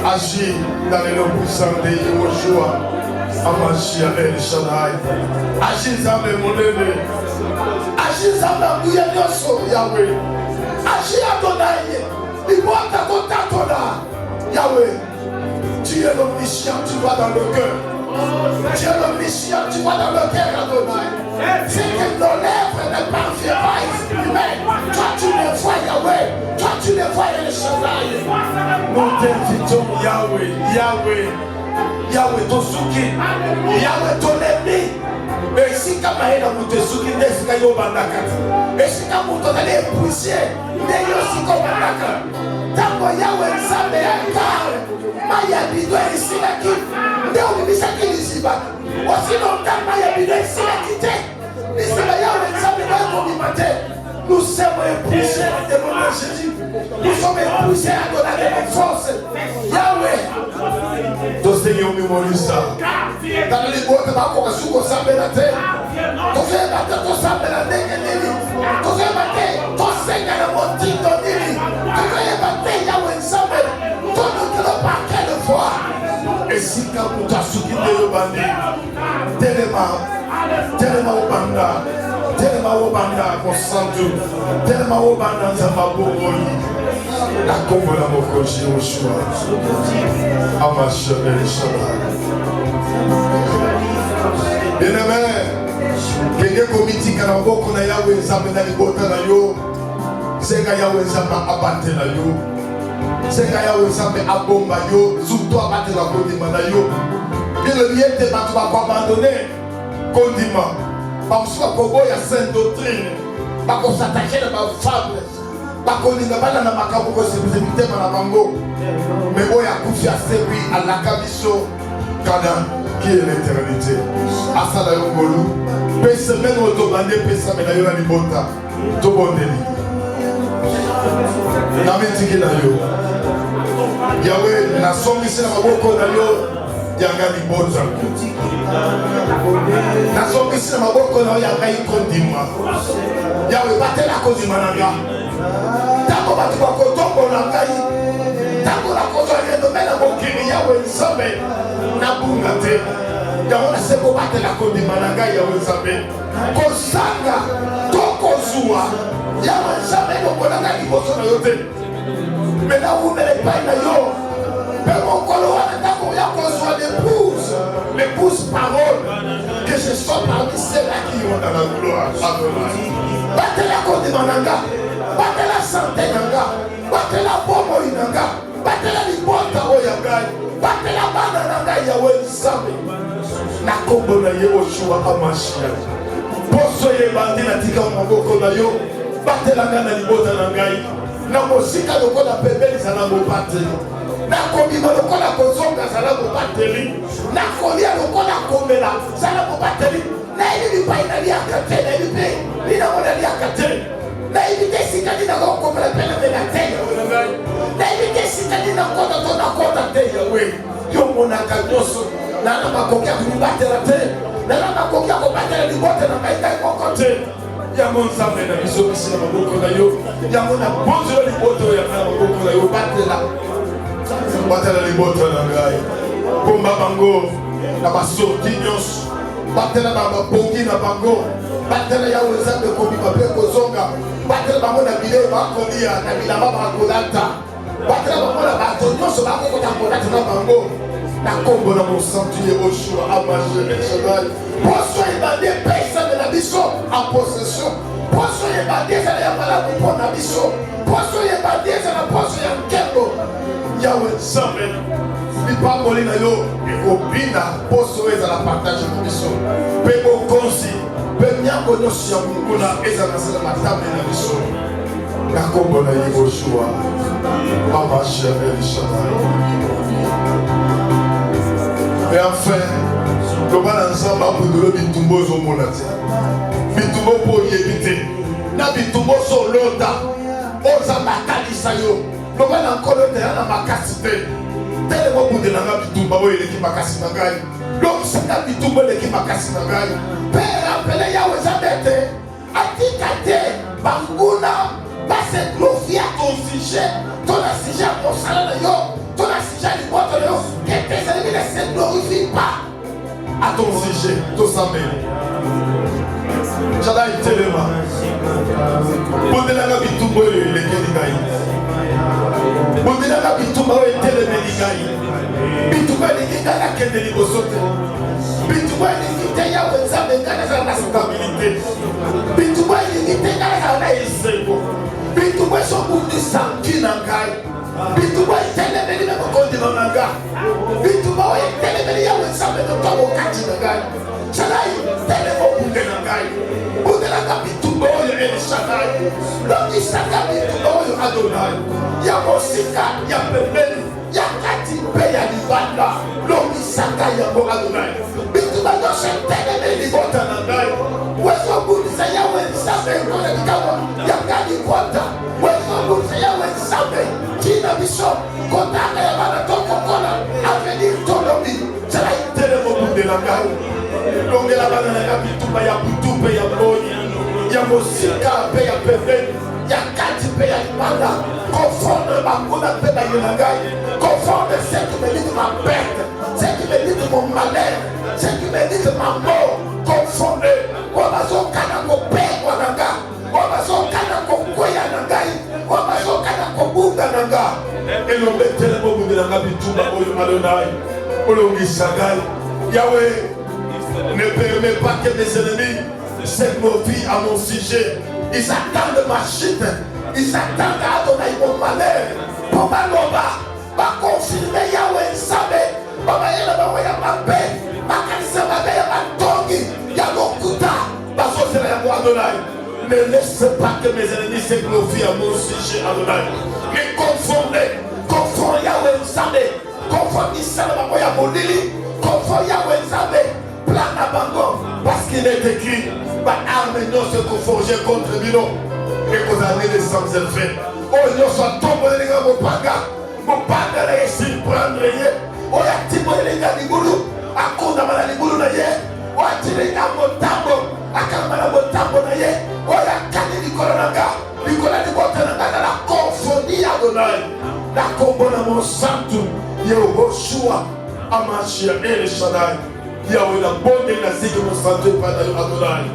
Agis dans les noms puissants de Yehoshua. Amashia El Shaddai. Agis Zambé Monene. Agis Zambé Yahweh. Agis Adonai. Ibota Kotatona. Yahweh. Tu es l'omniscient, tu vas dans le cœur. Tu es l'omniscient, tu vas dans le cœur, Adonai. C'est que nos lèvres ne parviennent pas à exprimer. Toi, tu les vois, Yahweh. Toi, tu les vois, El Shaddai. Nous t'invitons, Yahweh. Yahweh. Yahweh, ton souki. Yahweh, ton ennemi. Et si comme il a monté souki, n'est-ce qu'il y a un bandakati. Et si comme il a épousé, n'est-ce qu'il y a un bandakati. Tango Yahweh, ça me car. Maya bidou ici la quitte. N'est-ce qu'il y a un bandakati. Aussi longtemps, Maya bidou ici la quitte. N'est-ce qu'il y a un bandakati. Nous sommes épousés de mon Jésus. Nous sommes épousés à donner de nos forces. Yahweh. Tous les gens mémorisent ça. Dans les bois de ma course, on s'appelle la terre. Tous les matins, on s'appelle la terre. Tous les matins, on s'appelle la montagne de Nili. Tous les matins, Yahweh s'appelle. Tout le par quelle fois. Et si quand vous t'as souki de l'obandi, tellement au banda. Tellement au banda, consentu. Tellement au banda, ça va beaucoup. La combo la moko Yehoshua. Amashia El Shaddai. Bien-aimé, quelqu'un comité qui a beaucoup na Yahweh Nzambe na libota na yo. C'est que Yahweh Nzambe abattre na yo. C'est que Yahweh Nzambe abomba yo. Surtout abattre la kondima na yo. Bien le lien te va abandonner kondima. Parce que Kobo y a sainte doctrine. Parce qu'on s'attache à ma femme. Parce qu'on n'a pas dans ma macabre que c'est vous évitez ma bango. Mais bon, il y a confié à celui à la Kabiso Kana qui est l'éternité. À ça la Yongolu. Pèse même au Tobandé, pèse mais la Yola Libota. Tobondeli. Nametiki na yo. Yahweh, la somme ici dans ma boko na yo. Yanga Libota. La somme ici dans ma boko na yo. Yanga Ikondima. Yahweh, battez la Kondima Nanga. Tango batu bakotombo na ngai. Tango la kozo yendo mena mokiri Yahweh Nzambe. Nabunga te. Yango na seko bate la kondima na ngai Yahweh Nzambe. Kosanga tokozua. Yahweh Nzambe nokona ngai liboso na yo te. Mena umele pai na yo. Pe mokolo wana tango ya kozwa l'épouse parole. Que je sois parmi ceux-là qui ont dans la gloire. Bate la kondima na ngai. Bate la santé nanga, bate la bomo nanga, bate la libota oyagai, bate la bana nanga Yahweh Nzambe. Na kombo na Yehoshua Amashia. Poso ye bandi na tika maboko na yo, bate la ngana libota nangai. Na mosika lokola pembeli zala mopateli. Na komima lokola kozonga zala mopateli. Na kolia lokola komela zala mopateli. Na ili pai na liakate, na ili pai, nina mona liakate. Na éviter si tu n'as pas comme la peine de la terre. Na éviter si tu n'as pas comme la terre. Yo mon akadoso. Na na makokia kubattre la terre. Na na makokia kubattre la libote na maika kokote. Ya mon Nzambe na biso bisi na maboko na yo. Ya mon abonzo la libote ya na maboko na yo battre la. Battre la libote na ngai. Komba bango na basorti nyos. Battre la bongi na bango. Battre la Yahweh Nzambe kobi pape kozonga. Battre bango na bile bakolia na bilamba bakolata. Battre bango na bato nyonso bakokota kolata na bango. Na kombo na mosantu Yehoshua Amashia El Shaddai. Poso ebande pesa de la biso en possession. Poso ebande za ya mala kupona biso. Poso ebande za na poso ya nkembo. Yahweh Nzambe lipamboli na yo ekobina poso eza na partage na biso. Pe bokonzi pe nyango nyonso ya mokuna eza na sala matame na biso. Na kombo na Yehoshua Amashia El Shaddai. Et enfin, comment ensemble a pris bitumbo zomona te. Bitumbo pour y éviter. Na bitumbo so londa. Oza makalisa yo. Comment encore te na makasite. Tellement pour de la bitumba o eleki makasi na ngai. Donc c'est na bitumbo eleki makasi na ngai. Père appelé Yahweh Nzambe te. Atikate banguna pas se glorifier à ton sujet, ton sujet à ton salaire, ton sujet à l'importe, que tes ennemis ne se glorifient pas à ton sujet, ton salaire. J'adore le téléma. Bondelanga bitumbo le kedigai. Bondelanga bitumbo le télémédigai. Bitumbo le kedigai la kende libosote. Bitumbo le kedigai ya wenzambe ngana za na stabilité. Bitumbo le kedigai ngana za isego. Bitumbo so bundi sanki na ngai. Bitumbo le télémédi na kondi na nanga. Bitumbo le télémédi ya wenzambe na tobo kati na ngai. Chalai télémo bunde na ngai. Bundelanga bitumbo oyo Elishadai. Lokisaka bitumbo oyo Adonai. Ya mosika, ya pembeni, ya kati pe ya libanda. Lokisaka yango Adonai. Bitumba nyonso etelemi libota na ngai. Wezo obundisa yawe nzambe ekole likawa ya ngai kwata. Wezo obundisa yawe nzambe kina biso kotanga ya bana tokokola avenir tolobi. Tala itelemo bundela ngai. Longela bana na bitumba ya butupe ya mboni. Ya mosika pe ya pembeni, ya kati pe ya libanda. Confonde bakuna pe na yonangai. Confonde ce qui me dit de ma perte, ce qui me dit de mon malheur, ce qui me dit de ma mort. Confonde. Wabazo kana ko pe wananga. Wabazo kana ko koya nangai. Wabazo kana ko bunga nanga. Elombe telemo bunga nanga bitumba oyo Adonai. Olongi sagai. Yahweh ne permet pas que mes ennemis se glorifient à mon sujet. Ils attendent ma chute. Ils attendent à Adonai mon malheur. Pour ma loba, va confirmer Yahweh Nzambe. Baba yela bawa ya mabe. Makanisa mabe ya matongi. Ya lokuta. Basosela ya mo Adonai. Ne laisse pas que mes ennemis se glorifient à mon sujet Adonai. Mais confondez. Confond Yahweh Nzambe. Confond Isala bawa ya molili. Confond Yahweh Nzambe. Plan à bango. Parce qu'il est écrit. Ma arme non se conforger contre Mino. Et vous avez les sommes élevées. Oh, nous sommes tombés les gars, mon panga. Mon panga, les surprendre. Oh, y'a Timo les gars, les goulous. A Koudamana, les goulous, les gars. Oh, y'a les gars, mon tambo. A Kamana, mon tambo, les gars. Oh, y'a Kani, Nicolas Nanga. Nicolas, Nicolas Nanga, la confondie Adonai. La combona, mon santo. Yehoshua, Amashia, El Shaddai. Yahweh, la bonne et la zige, mon santo, Adonai.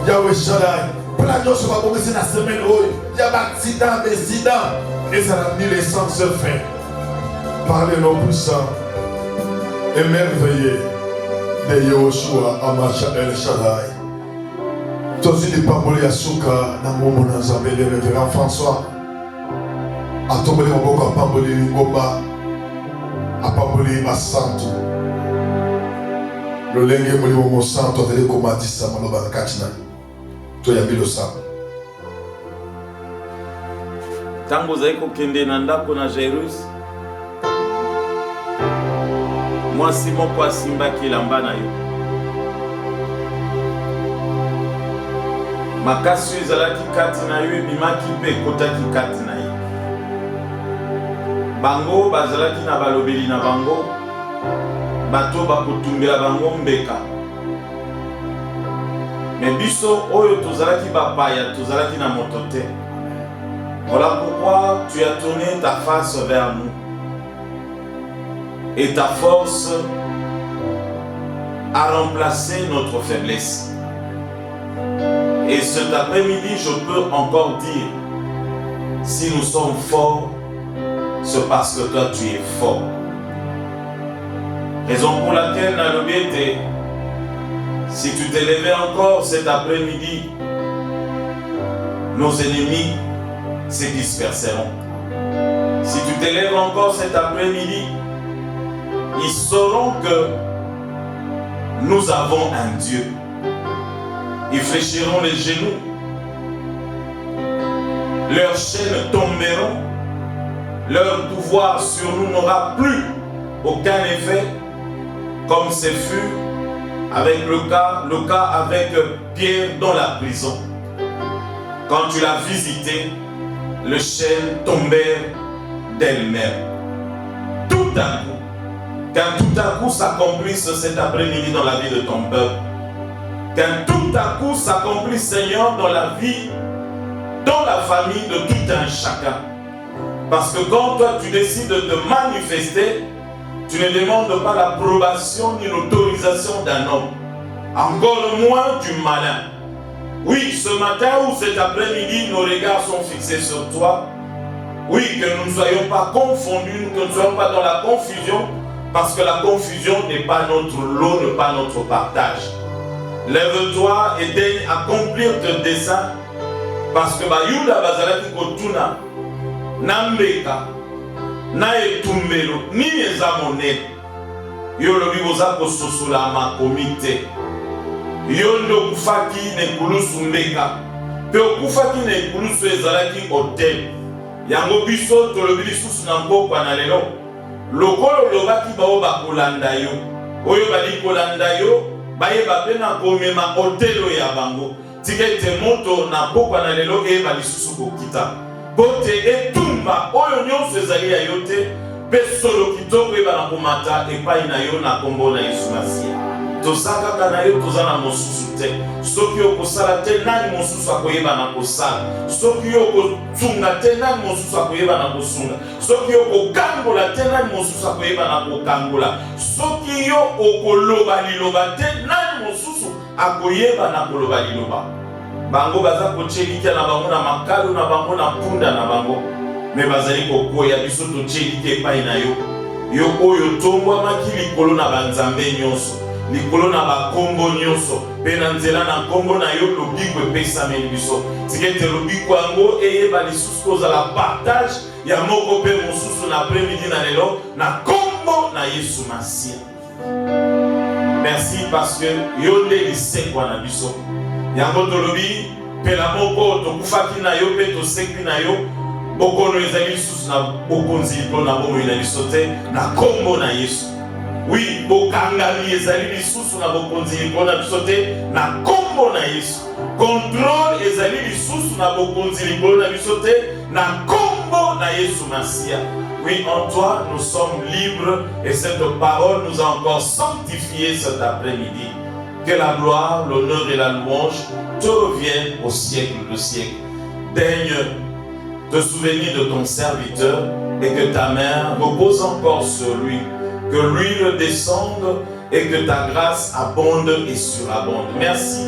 Yahweh Shaddai. Plan de va commencer la semaine où il y a un accident, des incidents, et ça a mis les sens se fait par les noms puissants et merveilleux de Yehoshua Amasha El Shaddai. Tous les pambolés à Souka, dans mon nom, le révérend François, a tombé mon boca à pambolé Ngomba, à pambolé à Santo. Le lengue mon santo, de l'écomatissa, mon loba Kachina. Tango zaiko kende na ndako na Jairus mwasi moko asimbaki elamba na yo makasi ezalaki kati na yo ebimaki mpe ekotaki kati na ye bango bazalaki na balobeli na bango bato bakotumbela bango mbeka. Mais biso oyo tozalaki bapaya tozalaki na moto te. Voilà pourquoi tu as tourné ta face vers nous. Et ta force a remplacé notre faiblesse. Et cet après-midi, je peux encore dire, si nous sommes forts, c'est parce que toi tu es fort. Raison pour laquelle Nalobi était. Si tu t'es levé encore cet après-midi, nos ennemis se disperseront. Si tu te lèves encore cet après-midi, ils sauront que nous avons un Dieu. Ils fléchiront les genoux. Leurs chaînes tomberont. Leur pouvoir sur nous n'aura plus aucun effet, comme ce fut avec le cas avec Pierre dans la prison. Quand tu l'as visité, les chaînes tombèrent d'elles-mêmes. Tout à coup, quand tout à coup s'accomplisse cet après-midi dans la vie de ton peuple, quand tout à coup s'accomplisse, Seigneur, dans la vie la famille de tout un chacun. Parce que quand toi tu décides de te manifester, tu ne demandes pas l'approbation ni l'autorisation d'un homme, encore moins du malin. Oui, ce matin ou cet après-midi, nos regards sont fixés sur toi. Oui, que nous ne soyons pas confondus, que nous ne soyons pas dans la confusion, parce que la confusion n'est pas notre lot, n'est pas notre partage. Lève-toi et daigne accomplir tes desseins, parce que Bayuda Bazalaki Kotuna, Nambeka, Naetumbelo, ni Ezamone, Yolobi Bozako Sosola ma komite, Yondo Kufaki Nekulusu Mbeka, Peo Kufaki Nekulusu Ezalaki Hotel, Yango Biso Tolobili Susu Nambo Kwanalelo, Lokolo Lobaki Bao Bakolanda yo, Oyo Bali Kolanda yo, Baye Bapena Komema Hotelo ya Bango, Tikete Moto na Pokwanalelo e Bali Susu Kokita. Bote etumba oyo nyonso ezali ya yo te mpe solo kitoko eyeba na komata epai na yo na kombo na Yesu Masiya. Toza kaka na yo toza na mosusu te. Soki okosala te nani mosusu akoyeba na kosala. Soki okosunga te nani mosusu akoyeba na kosunga. Soki okokangola te nani mosusu akoyeba na kokangola. Soki yo okoloba liloba te nani mosusu akoyeba na koloba liloba. Bango baza kochelika na bango na makalo na bango na punda na bango. Me bazali kokoya biso tochelika epai na yo. Yo oyo tombwamaki likolo na banzambe nyonso, likolo na bakombo nyonso, pe na nzela na kombo na yo lobiko epesameli biso. Tikete lobiko yango eyeba lisusu kozala partage ya moko pe mosusu na après-midi na lelo na kombo na Yesu Masiya. Merci parce que yo nde lisekwa na biso. Yango tolobi pela moko tokufaki na yo pe tosekwi na yo bokono ezali lisusu na bokonzi mpona bomoi na biso te na kombo na Yesu. Oui, bokangami ezali lisusu na bokonzi mpona biso te na kombo na Yesu. Contrôle ezali lisusu na bokonzi mpona biso te na kombo na Yesu Masiya. Oui, en toi nous sommes libres et cette parole nous a encore sanctifiés cet après-midi. Que la gloire, l'honneur et la louange te reviennent au siècle de siècle. Daigne te souvenir de ton serviteur et que ta main repose encore sur lui. Que l'huile descende et que ta grâce abonde et surabonde. Merci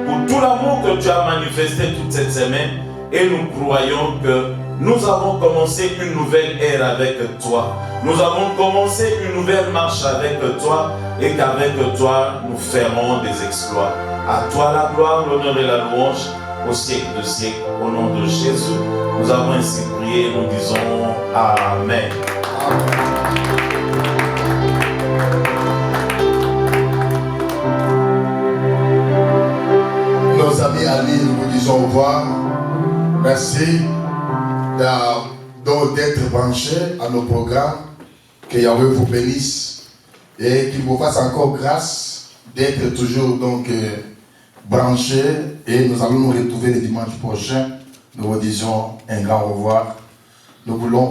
pour tout l'amour que tu as manifesté toute cette semaine et nous croyons que nous avons commencé une nouvelle ère avec toi. Nous avons commencé une nouvelle marche avec toi et qu'avec toi, nous ferons des exploits. À toi la gloire, l'honneur et la louange au siècle de siècle. Au nom de Jésus, nous avons ainsi prié et nous disons Amen. Nos amis amis, nous vous disons au revoir. Merci d'être branchés à nos programmes. Que Yahweh vous bénisse et qu'il vous fasse encore grâce d'être toujours donc branchés. Et nous allons nous retrouver le dimanche prochain. Nous vous disons un grand au revoir. Nous voulons